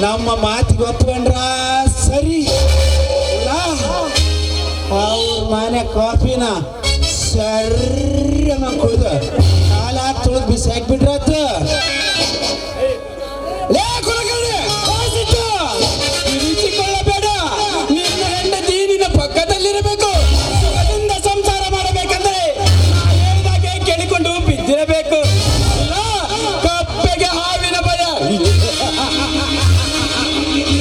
ನಮ್ಮ ಮಾತಿಗೆ ಒಪ್ಕೊಂಡ್ರ ಸರಿ, ಅವ್ರ ಮನೆ ಕಾಫಿನ ಸರಿಯ ಕುಡ್ದು ಕಾಲ ತುಳಿದು ಬಿಸಿ ಹಾಕ್ಬಿಟ್ರಾತು. ಇರಿಸಿಕೊಳ್ಳಬೇಡ, ನಿನ್ನ ಹೆಂಡತಿ ನಿನ್ನ ಪಕ್ಕದಲ್ಲಿರಬೇಕು. ಸುಖದಿಂದ ಸಂಸಾರ ಮಾಡಬೇಕಂದ್ರೆ ಹೇಳಿದಾಗೆ ಕೇಳಿಕೊಂಡು ಬಿದ್ದಿರಬೇಕು. ಕಪ್ಪೆಗೆ ಹಾವಿನ ಭಯ,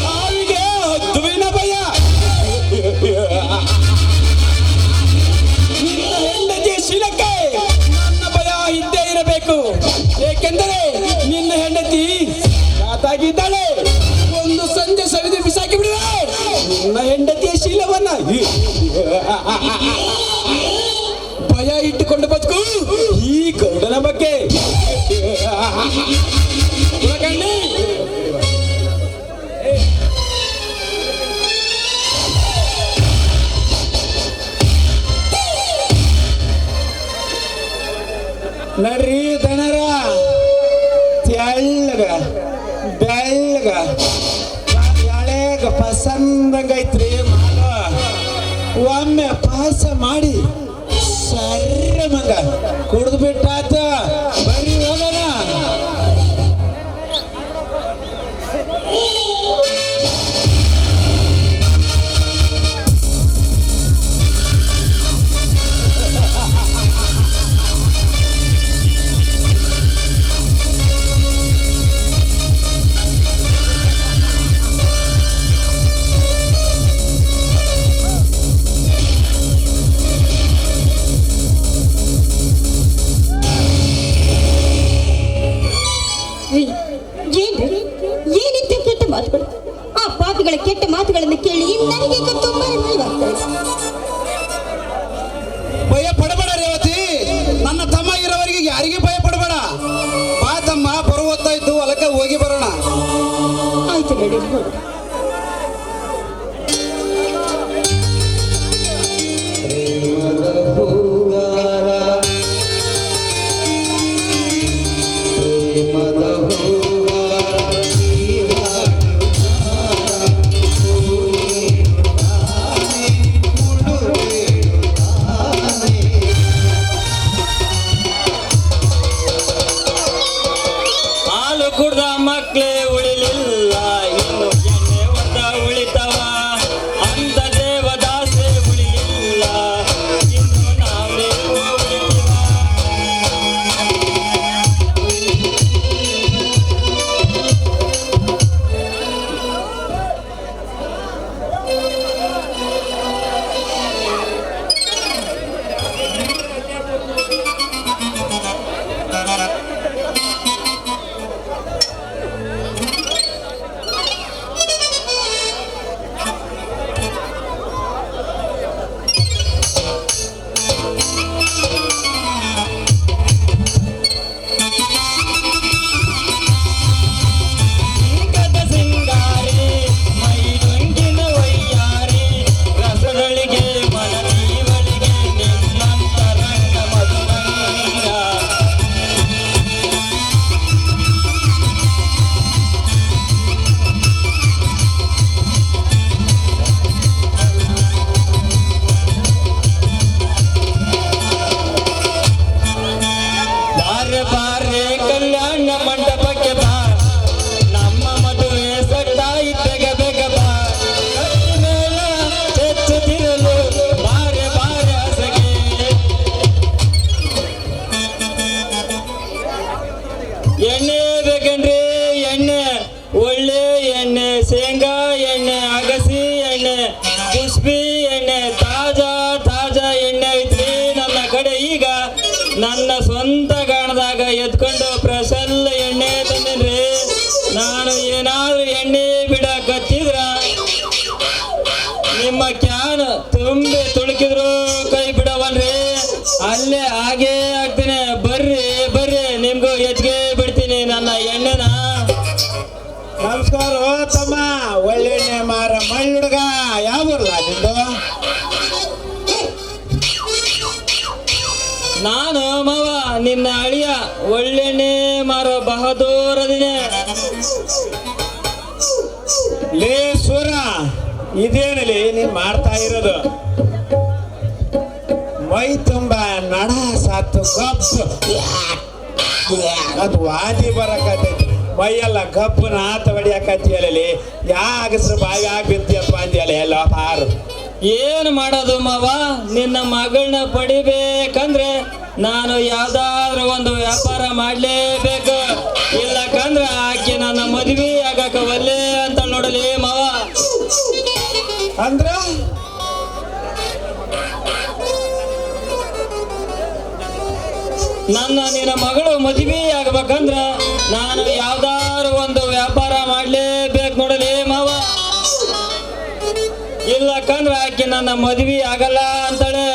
ಹಾವಿಗೆ ಹದ್ದುವಿನ ಭಯ. ನಿನ್ನ ಹೆಂಡತಿಯ ಶೀಲಕ್ಕೆ ನನ್ನ ಭಯ ಇದ್ದೇ ಇರಬೇಕು. ಏಕೆಂದರೆ ನಿನ್ನ ಹೆಂಡತಿ ಯಾತಾಗಿದ್ದಾಳೆ. ಒಂದು ಸಂಜೆ ಸವಿದು ಬಿಸಾಕಿ ಬಿಡುವೆ ನಿನ್ನ ಹೆಂಡತಿಯ ಶೀಲವನ್ನ. ಭಯ ಇಟ್ಟುಕೊಂಡು ಬದುಕು ಈ ಗೌಡನ ಬಗ್ಗೆ. ನಡ್ರಿ ದನರ, ತೆಳ್ಳಗ ಬೆಳ್ಳಗ ಎಳೆಗ ಪಸಂದಂಗೈತ್ರಿ ಮಾಡ. ಒಮ್ಮೆ ಪಾಸ ಮಾಡಿ ಸರ್ರ ಮಗ ಕುಡ್ದು ಬಿಟ್ಟಾತ. ಬರೀ ಹೋಗೋಣ. ಏನಿಂತ ಕೆಟ್ಟ ಮಾತುಗಳು? ಆ ಪಾಪಿಗಳ ಕೆಟ್ಟ ಮಾತುಗಳನ್ನು ಕೇಳಿ ನನಗೆ ತುಂಬಾ ನೋವಾಗ್ತದೆ. ಭಯ ಪಡಬೇಡ ರೇವತಿ, ನನ್ನ ತಮ್ಮ ಇರೋವರೆಗೆ ಯಾರಿಗೆ ಭಯ ಪಡಬೇಡ. ಬಾ ತಮ್ಮ, ಬರುವತ್ತಾಯ್ತು, ಹೊಲಕ್ಕೆ ಹೋಗಿ ಬರೋಣ. ಆಯ್ತು ನಡಿ. ಹಾಲು ಕುಡ್ದ ಮಕ್ಕಳೇ ಉಳಿಲಿಲ್ಲ, ಇನ್ನು ಕಡೆ ಈಗ ನನ್ನ ಸ್ವಂತ ಗಾಣದಾಗ ಎತ್ಕೊಂಡು ಪ್ರಸಲ್ಲ ಎಣ್ಣೆ ತಂದೇನ್ರಿ. ನಾನು ಏನಾದ್ರೂ ಎಣ್ಣೆ ಬಿಡಕತ್ತಿದ್ರ ನಿಮ್ಮ ಕ್ಯಾನ್ ತುಂಬಿ ತುಳುಕಿದ್ರು ಕೈ ಬಿಡವಲ್ರಿ. ಅಲ್ಲೇ ಹಾಗೇ ಆಗ್ತೀನಿ. ಬರ್ರಿ ಬರ್ರಿ, ನಿಮ್ಗೂ ಹೆಚ್ಚಿಗೆ ಬಿಡ್ತೀನಿ ನನ್ನ ಎಣ್ಣೆನ. ನಮಸ್ಕಾರ ತಮ್ಮ. ಒಳ್ಳೆಣ್ಣೆ ಮಾರ ಮಳ್ಳುಡ್ಗ. ಯಾವ ಊರ್ಲ ನಿಂದು? ನಾನು ಮಾವ ನಿನ್ನ ಅಳಿಯ ಒಳ್ಳೆಣ್ಣೆ ಮಾರೋ ಬಹದೂರದಿನೇ. ಲೇ ಸೂರ, ಇದೇನಲಿ ನೀನ್ ಮಾಡ್ತಾ ಇರೋದು? ಮೈ ತುಂಬ ನಡ ಸಾತು ಕಪ್ಪು ಅದು ವಾದಿ ಬರಕತ್ತೈತಿ. ಮೈಯೆಲ್ಲ ಕಪ್ಪು ನಾತ ಹೊಡಿಯಕತ್ತಿಯಲ್ಲಿ ಯಾಗಸ್ರು ಬಾವಿ ಆಗ್ಬಿರ್ತಿಯಪ್ಪ ಅಂದ್ಯಲ್ಲ ಎಲ್ಲ ಹಾರು. ಏನು ಮಾಡೋದು ಮಾವ, ನಿನ್ನ ಮಗಳನ್ನ ಪಡಿಬೇಕಂದ್ರೆ ನಾನು ಯಾವ್ದಾದ್ರು ಒಂದು ವ್ಯಾಪಾರ ಮಾಡ್ಲೇಬೇಕು. ಇಲ್ಲಕಂದ್ರೆ ಆಕೆ ನನ್ನ ಮದುವೆ ಆಗಕ ಒಲ್ಲೆ ಅಂತ ನೋಡಲಿ ಮಾವ. ಅಂದ್ರ ನಿನ್ನ ಮಗಳು ಮದುವೆ ಆಗ್ಬೇಕಂದ್ರ ನಾನು ಯಾವ್ದಾದ್ರು ಒಂದು ವ್ಯಾಪಾರ ಮಾಡ್ಲೇಬೇಕು ನೋಡಲಿ ಮಾವ. ಇಲ್ಲಕಂದ್ರ ಆಕೆ ನನ್ನ ಮದುವೆ ಆಗಲ್ಲ ಅಂತಾಳೆ.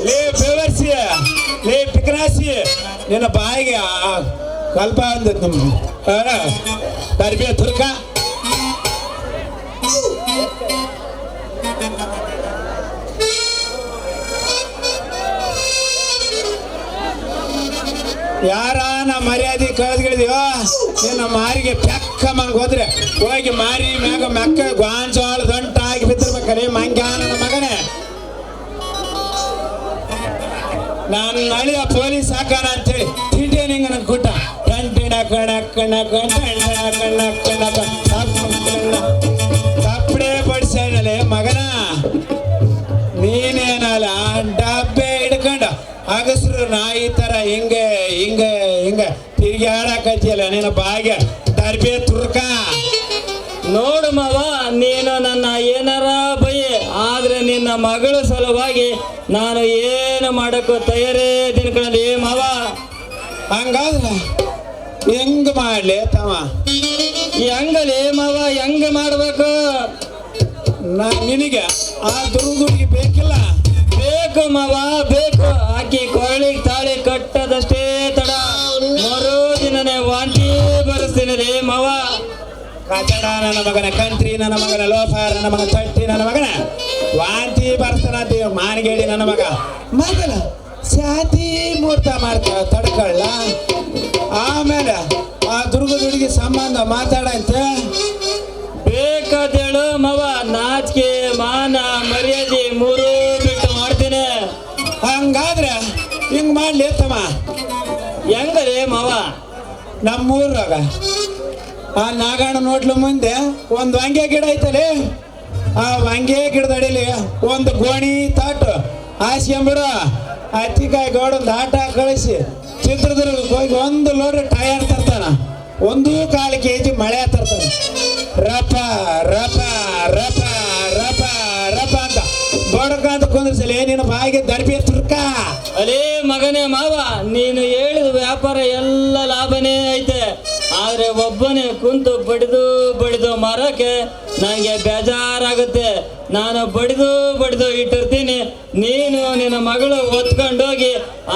ಲೇ ಬೇವರ್ಸಿ, ಲೇ ಪಿಕ್ರಾಸಿ, ನಿನ್ನ ಬಾಯಿಗೆ ಕಲ್ಪ ಅಂದತ್ ನಮ್ದು ತರ್ಬಿಯ ತುರ್ಕ. ಯಾರಾನ ಮರ್ಯಾದೆ ಕಳೆದ್ಗಿಳಿದೀವ ನಿನ್ನ ಮಾರಿಗೆ ಪೆಕ್ಕ ಮಂಗ್ ಹೋದ್ರೆ ಹೋಗಿ ಮಾರಿ ಮ್ಯಾಗ ಮೆಕ್ಕ ಗಾಂಜಾಳ ದಂಟ ಆಗಿ ಬಿತ್ತಿರ್ಬೇಕಲ್ಲಿ ಮಂಗ್ಯಾನ ನನ್ನ ಮಗನೇ. ನಾನು ನಳಿಯ ಪೊಲೀಸ್ ಹಾಕೋಣ ಅಂತೇಳಿ ತಿಂಡೆ ನಿಂಗ ನನ್ ಕುಟ್ಟ ಕಂಟಿನ ಕಣ ಕಣ ಕಣ ಕಪ್ಪಡೆ ಬಡ್ಸೇನಲೆ ಮಗನ. ನೀನೇನಲ್ಲ ಡಬ್ಬೆ ಹಿಡ್ಕೊಂಡ ಅಗಸ್ರು ನಾಯಿ ತರ ಹಿಂಗೆ ಹಿಂಗೆ ಹಿಂಗೆ ತಿರುಗಿ ಆಡಕತ್ತಿಯಲ್ಲ ನಿನ್ನ ಭಾಗ್ಯ ತರ್ಬೇ ತುರ್ಕ. ನೋಡು ಮಾವ, ನೀನು ನನ್ನ ಏನಾರ ಬಯ್ಯ, ಆದ್ರೆ ನಿನ್ನ ಮಗಳ ಸಲುವಾಗಿ ನಾನು ಏನು ಮಾಡಕ್ಕೂ ತಯಾರೇ ದಿನಗಳಲ್ಲಿ ಮಾವ. ಹಂಗಾದ್ರ ಹೆಂಗ್ ಮಾಡ್ಲಿ ತಮ್ಮ? ಹೆಂಗಲಿ ಮಾವ, ಹೆಂಗ ಮಾಡ್ಬೇಕು? ನಿನಗೆ ಆ ದುರ್ಗುಡಿಗೆ ಬೇಕಿಲ್ಲ? ಬೇಕು ಮಾವ ಬೇಕು. ಆಕಿ ಕೊರಳಿಗೆ ತಾಳಿ ಕಟ್ಟದಷ್ಟೇ ತಡ, ಮರು ದಿನನೇ ವಾಂತಿ ಬರೆಸ್ತೀನಿ ರೀ ಮಾವ. ಕಚಡ ನನ್ನ ಮಗನ, ಕಂತ್ರಿ ನನ್ನ ಮಗನ, ಲೋಫಾರ ನನ್ನ ಮಗನ, ತಟ್ಟಿ ನನ್ನ ಮಗನ, ವಾಂತಿ ಬರ್ತಾನಂತ ಮಾನಗೇಡಿ ನನ್ನ ಮಗ. ಮೊದಲ ಶಾಂತಿ ಮುಹೂರ್ತ ಮಾಡ್ತಾವ ತಡ್ಕೊಳ್ಳ, ಆಮೇಲೆ ಆ ದುರ್ಗದುಡಿಗೆ ಸಂಬಂಧ ಮಾತಾಡಂತೆ. ಬೇಕಾದೇಳು ಮಾವ, ನಾಚಿಕೆ ಮಾನ ಮರ್ಯಾದೆ ಮೂರು ಬಿಟ್ಟು ಮಾಡ್ತೀನಿ. ಹಂಗಾದ್ರೆ ಹಿಂಗ್ ಮಾಡ್ಲಿ ತಮ್ಮ. ಹೆಂಗಲೇ ಮಾವ? ನಮ್ಮೂರಾಗ ಆ ನಾಗಣ್ಣ ನೋಡ್ಲು ಮುಂದೆ ಒಂದು ವಂಗೆ ಗಿಡ ಐತಲೆ, ಆ ವಂಗೆ ಗಿಡದ ಅಡಿಲಿ ಒಂದು ಗೋಣಿ ತಾಟು ಹಾಸ್ಕೊಂಬಿಡು. ಅತ್ತಿಕಾಯಿ ಗೌಡಂದು ಆಟ ಕಳಿಸಿ ಚಿತ್ರದುರ್ಗಕ್ಕೆ ಹೋಗಿ ಒಂದು ಲೋಡ್ ಟಯರ್ ತರ್ತಾನ, 1 kg ಮಳೆ ತರ್ತಾನ. ರಪ ರಪ ರಪ ರಪ ರಪ ಅಂತ ಬಡಕಂತ ಕುಂದ್ರಿಸಲಿ ನಿನ್ನ ಬಾಯಿಗೆ ದರ್ಬಿ ತುರ್ಕ. ಅಲೇ ಮಗನೇ ಮಾವ, ನೀನು ಹೇಳಿದ ವ್ಯಾಪಾರ ಎಲ್ಲ ಲಾಭನೇ ಐತೆ, ಆದ್ರೆ ಒಬ್ಬನೇ ಕುಂತು ಬಡಿದು ಮಾರಕ್ಕೆ ನನಗೆ ಬೇಜಾರಾಗುತ್ತೆ. ನಾನು ಬಡಿದು ಇಟ್ಟಿರ್ತೀನಿ, ನೀನು ನಿನ್ನ ಮಗಳು ಹೊತ್ಕೊಂಡೋಗಿ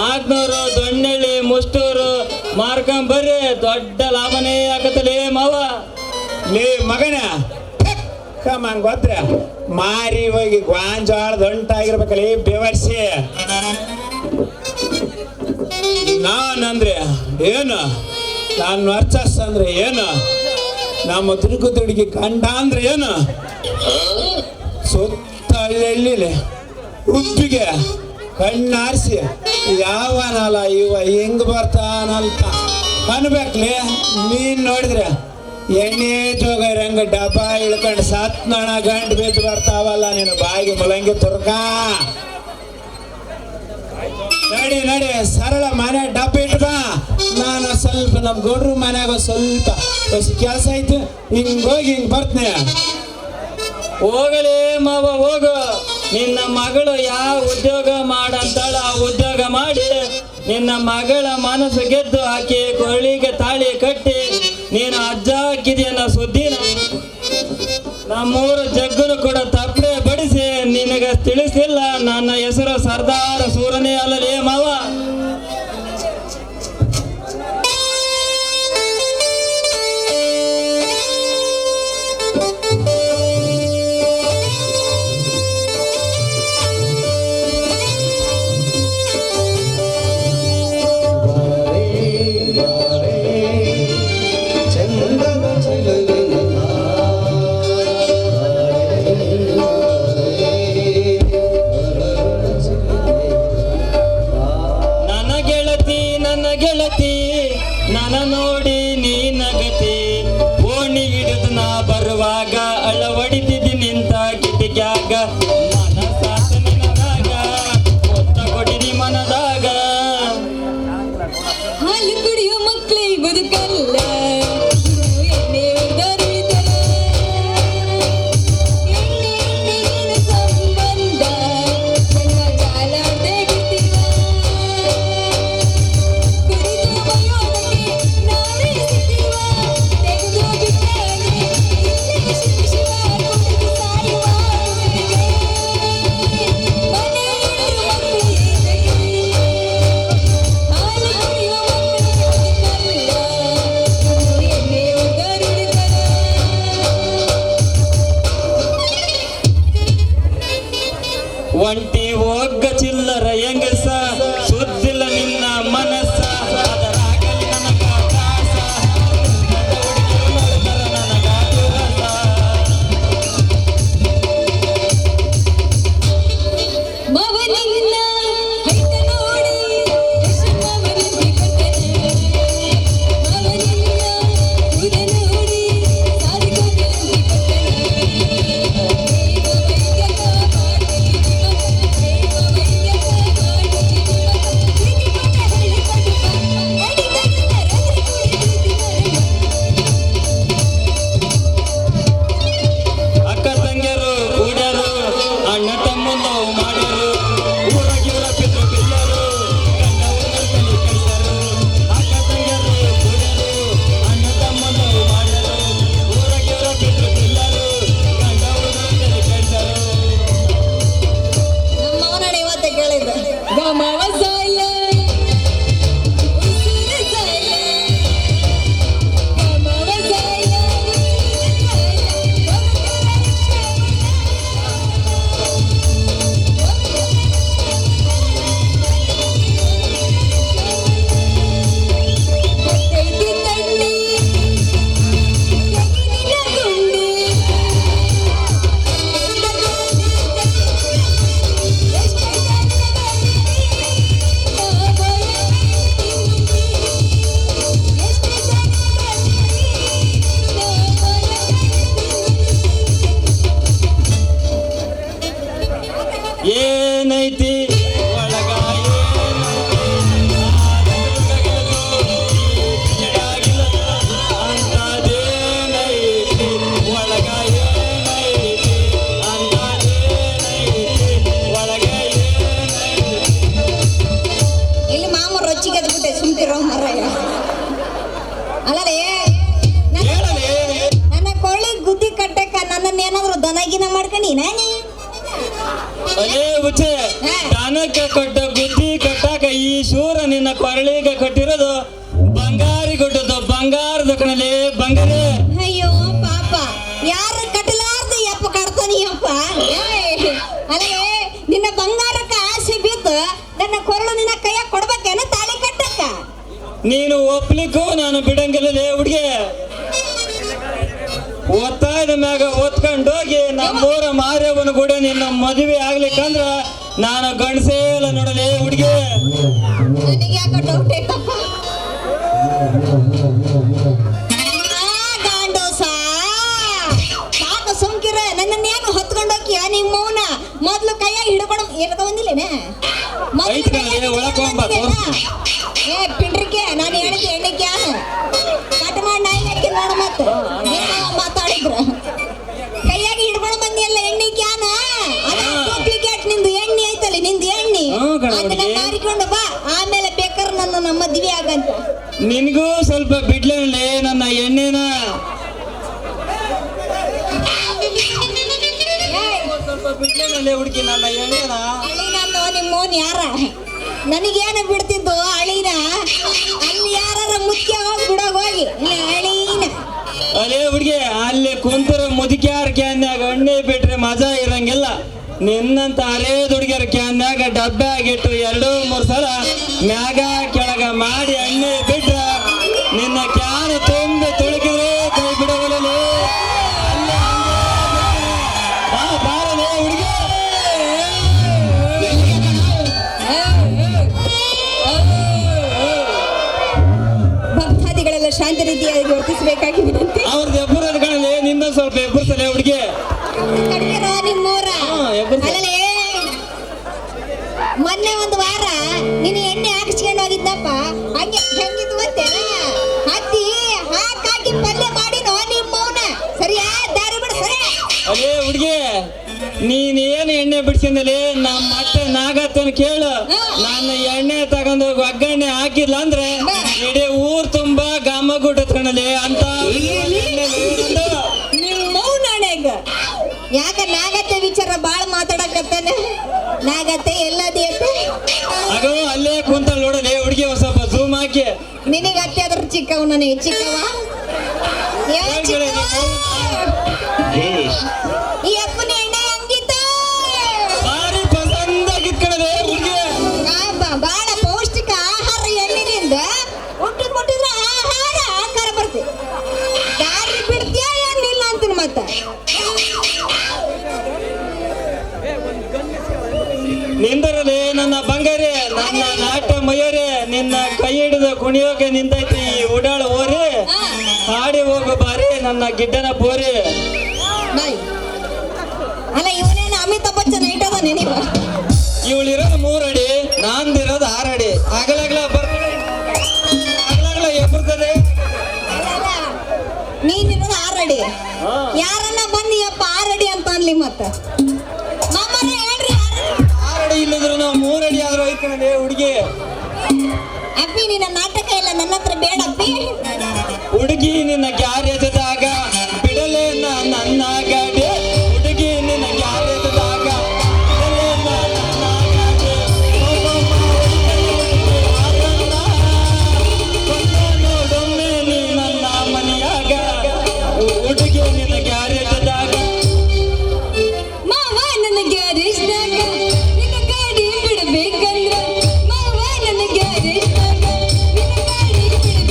400 ದೊಣ್ಣೆಳ್ಳಿ ಮುಷ್ಟೂರು ಮಾರ್ಕೊಂಬರ್ರಿ, ದೊಡ್ಡ ಲಾಭನೇ ಆಗತ್ತಲೇ ಮಾವ. ಲೇ ಮಗನ ಕಮ್ಮಂಗ್ ಗೊತ್ತ ಮಾರಿ ಹೋಗಿ ಗಾಂಜಾಳ ದೊಂಟಾಗಿರ್ಬೇಕಲ್ಲಿ ಬೇವರ್ಸಿ. ನಾನಂದ್ರೆ ಏನು, ನಾನು ವರ್ಚಸ್ ಅಂದ್ರೆ ಏನು, ನಮ್ಮ ದುರ್ಗದುಡಿಗೆ ಗಂಡ ಅಂದ್ರೆ ಏನು, ಸುತ್ತ ಹಳ್ಳಿ ಉಪ್ಪಿಗೆ ಕಣ್ಣಾರಿಸಿ ಯಾವನಲ್ಲ ಇವ ಹೆಂಗ್ ಬರ್ತಾನಲ್ತ ಅನ್ಬೇಕ್ಲಿ. ನೀನ್ ನೋಡಿದ್ರೆ ಎಣ್ಣೆ ಜೋಗರಂಗ ಡಬ್ಬ ಇಳ್ಕೊಂಡು ನಣ ಗಂಟು ಬಿದ್ದು ಬರ್ತಾವಲ್ಲ ನಿನ್ನ ಬಾಯಿಗೆ ಮುಲಂಗಿ ತುರ್ಕ. ನಡಿ ಸರಳ ಮನೆ ಡಬ್ಬ ಇಟ್ಬಾ. ನಾನು ಸ್ವಲ್ಪ ನಮ್ಮ ಗೌಡ್ರ ಮನ್ಯಾಗ ಸ್ವಲ್ಪ ಕೆಲಸ ಐತೆ, ಹಿಂಗೋಗಿ ಹಿಂಗ್ ಬರ್ತನೆ. ಹೋಗಲೇ ಮಾವ ಹೋಗು. ನಿನ್ನ ಮಗಳು ಯಾವ ಉದ್ಯೋಗ ಮಾಡಂತಾಳ ಆ ಉದ್ಯೋಗ ಮಾಡಿ ನಿನ್ನ ಮಗಳ ಮನಸ್ಸು ಗೆದ್ದು ಆಕೆ ಕೊರಳಿಗೆ ತಾಳಿ ಕಟ್ಟಿ ನೀನು ಅಜ್ಜ ಹಾಕಿದೆಯನ್ನ ಸುದ್ದಿನ ನಮ್ಮೂರು ಜಗ್ಗನು ಕೂಡ ತಪ್ಪಡೆ ಬಡಿಸಿ ನಿನಗೆ ತಿಳಿಸಿಲ್ಲ. ನನ್ನ ಹೆಸರು ಸರ್ದಾರ ಸೂರನೇ ಅಲ್ಲಲೇ ಮಾವ. ನನ್ನ ನೋಡಿ ನೀ ನಗತಿ ಓಣಿ ಹಿಡಿದು ನಾ ಬರುವಾಗ ಅಳವಡಿತಿದ್ದಿ ನಿಂತ ಕಿಟಿಕ್ಯಾಗ ಮನಸಾತ ನಿನದಾಗ ಒತ್ತ ಕೊಟ್ಟಿದಿ ಮನದಾಗ. ಹಾಲು ಕುಡಿಯೋ ಮಕ್ಕಳೇ ಬದುಕಲ್ಲ ಎಣ್ಣೆ ಉರಿದರೆ ಎಣ್ಣೆ ಸಂಬಂಧ ಜನ್ಮ ಜಾಲಾಡ್ದೆ ಬಿಟ್ಟಿವ ಕುಡಿದು ಬಯೋದಕ್ಕೆ ನಾವೇ ಸಿದ್ದಿವ ತೆಗೆದು ಬಿಟ್ಟಾನೆ ಇಲ್ಲೇ ಶಿವ ಕುಡಿದು ಸಾಯುವ ಮನೆ ಹೆಣ್ಣು ಮಕ್ಕಳಿಗೆ ಹಾಲು ಕುಡಿಯೋ ಮಕ್ಕಳಿಗೆ ಎಣ್ಣೆ ಉರಿದರೆ ಒಂಟಿ ಹೋಗ ಚಿಲ್ಲರ ಹೆಂಗಸ ಸುದ್ದಿಲ್ಲ ನಿನ್ನ ಮನಸ್ಸ ಅದರಾಗಲಿ ನನಗ ತ್ರಾಸ. ಹುಡುಗಿರು ನೋಡ್ತಾರ ನನಗ ದುರಸ. ಮವನಿನ್ನ ಹೈತ ನೋಡಿ ಕೃಷ್ಣವನಿಗೆ ಕೊಟ್ಟನೆ ಮವನಿನ್ನ ಉದ ನೋಡಿ ಸಾಧಿಕೋದೆಂದು ಅಕ್ಕ ತಂಗಿಯರು ಕೂಡ್ಯಾರು ಅಣ್ಣ ತಮ್ಮಂದು ಮಾಡ್ಯಾರು ಊರಾಗಿವ್ರ ಪಿತೃ ಪಿಲ್ಲರು ಗಂಡ ಊರ ತಲೆ ಕೈಸರು. ಅಕ್ಕ ತಂಗಿಯರು ಕೂಡ್ಯಾರು ಅಣ್ಣ ತಮ್ಮಂದು ಮಾಡ್ಯಾರು ಊರಾಗಿವ್ರ ಪಿತೃ ಪಿಲ್ಲರು ಗಂಡ ಊರ ತಲೆ ಕೈಸರು. ನಮ್ಮ ಮಾವನಣ್ಣ ಇವತ್ತೇ ಕೇಳಿದ್ದ ಗಮವ ಸಾಲ ಉಸಿರು ಸಾಲ ಗಮವ ಸಾಲ ಹೊತ್ತೈತಿ ತಣ್ಣಿ ತೆಗಿಲಿನ ಗುಂಡಿ ಏನೈತಿ ಒಳಗ ಅಂತದೇನೈತಿ ಒಳಗ ಏನೈತಿ ಅಂತದೇನೈತಿ ಒಳಗ ಏನೈತಿ. ಇಲ್ಲಿ ಮಾಮ ರೊಚ್ಚಿಗೆ ಎದ್ಬಿಟ್ಟೆ ಸುಮ್ಕಿರೋ ಮರಯ್ಯ ಅಲ್ಲಲೇ ಹೇಳಲೇ ನನ್ನ ಕೊಳ್ಳಿ ಗುದ್ದಿ ಕಟ್ಟಕ್ಕ ನನ್ನನ್ನ ಏನಾದ್ರು ದನಗಿನ ಮಾಡ್ಕೊಂಡಿ ನಾನಿ ಅಲೇ ಉಚ್ಚೆ ದನಕ್ಕೆ ಕಟ್ಟ ಬುದ್ಧಿ ಕಟ್ಟಾಕ ಈ ಶೂರ ನಿನ್ನ ಕೊರಳಿಗೆ ಕಟ್ಟಿರೋದು ಬಂಗಾರಿ ಕೊಟ್ಟದ್ದು ಬಂಗಾರದ ಕಣಲೆ ಬಂಗಾರೇ. ಅಯ್ಯೋ ಪಾಪ ಯಾರು ಕಟ್ಟಲಾರ್ದು ಯಪ್ಪ ಕಡ್ತಾನಿಯಪ್ಪ ಅಲ್ಲೇ ನಿನ್ನ ಬಂಗಾರಕ್ಕ ಆಸೆ ಬಿದ್ದು ನನ್ನ ಕೊರಳು ನಿನ್ನ ಕೈಯಾಗ ಕೊಡ್ಬೇಕೇನ ತಾಳಿ ಕಟ್ಟಕ್ಕ ನೀನು ಒಪ್ಲಿಕ್ಕೂ ನಾನು ಬಿಡಂಗಿಲ್ಲಲೇ ಹುಡ್ಗೆ. ಒತ್ತಾಯದ ಮ್ಯಾಗ ಒತ್ಕೊಂಡೋಗಿ ನಮ್ಮೂರ ಮಾರ್ಯವನ ಕೂಡ ನಿನ್ನ ಮದುವೆ ಆಗ್ಲಿಕ್ಕಂದ್ರ ನಾನು ಗಂಡಸೇಲ ನೋಡಲೇ ಹುಡ್ಗೆ. ನನಗೆ ಯಾಕೆ ಡೌಟ್ ಐತಪ್ಪ ಸಾಕು ಸುಮ್ಕಿರ ನನ್ನನ್ನೇನು ಹೊತ್ಕೊಂಡೋಕಿಯ ನಿಮ್ಮ ಮೌನ ಮೊದ್ಲು ಕೈಯಾಗ ಹಿಡ್ಕೊಂಡು ಏನದ ಬಂದಿಲ್ಲೇನೆ ಐತ್ ಕಣಲೆ, ಒಳಗ್ ಹೋಗ್ ಬಾ, ತೋರ್ಸ್ತೀನಿ. ಏ ಪಿಂಡ್ರಿಕೆ ನಾನು ಹೇಳಿದ್ದೆ ಎಣ್ಣೆಕ್ಕೆ ಕಟ್ ಮಾಡಿ ನಾಯಿ ಹಾಕಿ ನೋಡ ಮತ್ತೆ ಮಾತಾಡಿದ್ರ ಕೈಯಾಗಿ ಹಿಡ್ಕೊಂಡು ಬಂದಿಯಲ್ಲ ಏನಲ್ಲೇ ಹುಡುಗಿ ನನ್ನ ಎಣ್ಣೆನ ಅಳಿನನ್ನು ನಿಮ್ಮೋನ್ ಯಾರ ನನಗೇನು ಬಿಡ್ತಿದ್ದು ಅಳಿನ ಅಲ್ಲಿ ಯಾರ ಮುಖ್ಯ ಹೋಗಿ ಬಿಡೋಗ್ ಹೋಗಿ ಅಳಿನ ಅಲೇ ಹುಡುಗಿ ಅಲ್ಲಿ ಕುಂತರ ಮುದುಕ್ಯಾರ ಕ್ಯಾನ್ಯಾಗ ಎಣ್ಣೆ ಬಿಟ್ರೆ ಮಜಾ ಇರಂಗಿಲ್ಲ. ನಿನ್ನಂತ ಅರೇದ್ ಹುಡುಗಿಯರ ಕ್ಯಾನ್ಯಾಗ ಡಬ್ಬೆ ಆಗಿಟ್ಟು 2-3 ಸಲ ಮ್ಯಾಗ ಕೆಳಗ ಮಾಡಿ ಎಣ್ಣೆ ಬಿಟ್ರ ನಿನ್ನ ಕ್ಯಾನ್ ತುಂಬಿ ತುಳುಕಿದ್ರೆ ಕೈ ಬಿಡವಲ್ಲ. ಬಾರಲೇ ಹುಡುಗಿ. ಭಕ್ತಾದಿಗಳೆಲ್ಲ ಶಾಂತ ರೀತಿಯಾಗಿ ವರ್ತಿಸಬೇಕಾಗಿ ವಿನಂತಿ. ಅವ್ರದ್ದು ಎಬ್ಬರದ ಕಣಲೆ ನಿನ್ನ ಸ್ವಲ್ಪ ಎಬ್ಬರ್ಸಲೇ ಹುಡುಗಿ. ಕಡಿಮೆರೋ ನಿಮ್ಮೂರ ಎಬ್ಬರ್ಸ. ಅಲ್ಲಲೇ ಮೊನ್ನೆ ಒಂದು ವಾರ ನೀನು ಎಣ್ಣೆ ಹಾಕಿಸ್ಕೊಂಡು ಹೋಗಿದ್ದಪ್ಪ ಹಂಗೆ ಹೆಂಗಿದ್ದು ಗೊತ್ತೇನ ಹತ್ತಿ ಹಾಕಿ ಪಲ್ಯ ಮಾಡಿನೋ ನಿಮ್ಮವನ ಸರಿಯಾ ದಾರಿ ಬಿಡ ಸರಿ. ಅಲೇ ಹುಡುಗಿ ನೀನೇನು ಎಣ್ಣೆ ಬಿಡ್ಸಿಂದಲೇ ನಮ್ಮ ಮತ್ತೆ ನಾಗತ್ತನ ಕೇಳು. ನಾನು ಎಣ್ಣೆ ತಗೊಂಡೋಗಿ ಒಗ್ಗರಣೆ ಹಾಕಿಲ್ಲ ಅಂದ್ರೆ ಇಡೀ ಊರ್ ತುಂಬಾ ಗಾಮ ಗುಡ್ಡತ್ಕಣಲೆ ಅಂತ ನಿಮ್ಮವ್ ನಾಣ್ಯಾಗ ಯಾಕ ನಾಗತ್ತೆ ವಿಚಾರ ಬಾಳ ಮಾತಾಡಕತ್ತಾನೆ. ನಾಗತ್ತೆ ಎಲ್ಲದಿ ಅತ್ತೆ ಆಗೋ ಅಲ್ಲೇ ಕುಂತ ನೋಡಲೇ ಹುಡುಗಿ ಸ್ವಲ್ಪ ಝೂಮ್ ಹಾಕಿ. ನಿನಗೆ ಅತ್ತೆ ಅದ್ರ ಚಿಕ್ಕವ ನನಗೆ ಚಿಕ್ಕವ ಯಾವ ಚಿಕ್ಕವ? ಈ ಅಪ್ಪನ ಎಣ್ಣೆ ಹಂಗಿತ್ತ ಭಾರಿ ಪಸಂದಾಗಿತ್ ಕಣಲೆ ಹುಡುಗಿ. ಬಾಳ ಪೌಷ್ಟಿಕ ಆಹಾರ ಎಣ್ಣಿನಿಂದ ಮುಟ್ಟಿದ್ರೆ ಆಹಾರ ಬರ್ತದೆ. ದಾರಿ ಬಿಡ್ತೀಯ ಏನಿಲ್ಲ ಅಂತೀನಿ ಮತ್ತ ನಿಂದರಲೇ ನನ್ನ ಬಂಗಾರಿ ನನ್ನ ನಾಟ್ಯ ಮಯೂರಿ ನಿನ್ನ ಕೈ ಹಿಡಿದು ಕುಣಿಯೋಕೆ ನಿಂತೈತಿ ಈ ಉಡಾಳ ಓರಿ. ಹಾಡಿ ಹೋಗು ಬಾರಿ ನನ್ನ ಗಿಡ್ಡನ ಬೋರಿ. ಬಾಯ್ ಅಲ್ಲ ಇವನೇನು ಅಮಿತಾಬ್ ಬಚ್ಚನ್ ಇಟ್ಟದ ನೆನಪ. ಇವಳಿರೋದು 3 ಅಡಿ ನಾಂದಿರೋದು 6 ಅಡಿ. ಆಗಲಾಗ್ಲ ಬರ್ತದೆ ಆಗಲಾಗ್ಲ ಎಬ್ಬರ್ತದೆ. ನೀನಿರೋದು 6 ಅಡಿ ಯಾರನ್ನ ಬಂದಿಯಪ್ಪ 6 ಅಡಿ ಅಂತ ಅನ್ಲಿ ಮತ್ತ ಮಾಮರ ಹೇಳ್ರಿ 6 ಅಡಿ ಇಲ್ಲದ್ರು ನಾವು 3 ಅಡಿ ಆದ್ರೂ ಹೋಯ್ತಾನೆ ಹುಡುಗಿ. ಅಪ್ಪಿ ನಿನ್ನ ನಾಟಕ ಇಲ್ಲ ನನ್ನ ಹತ್ರ ಬೇಡಪ್ಪಿ. ಹುಡುಗಿ ನಿನ್ನ ಗ್ಯಾರೇಜದಾಗ ಬಿಡಲೇ ನನ್ನ ಗಾಡಿ. ಹುಡುಗಿ ನಿನ್ನ ಗ್ಯಾರೇಜದಾಗ ಬಿಡಲೇ ನನ್ನ ಗಾಡಿ. ನೋಡೊಮ್ಮೆ ನೀ ನನ್ನ ಮನೆಯಾಗ ಹುಡುಗಿ ನಿನ್ನ ಗ್ಯಾರೇಜದಾಗ. ಮಾವ ನನ್ನ ಗ್ಯಾರೇಜ್ದಾಗ ನಿನ್ನ ಗಾಡಿ ಬಿಡಬೇಕಂದ್ರ ಮಾವ ನನ್ನ ಗ್ಯಾರೇಜ್ದಾಗ ನಿನ್ನ ಗಾಡಿ ಬಿಡಬೇಕಂದ್ರ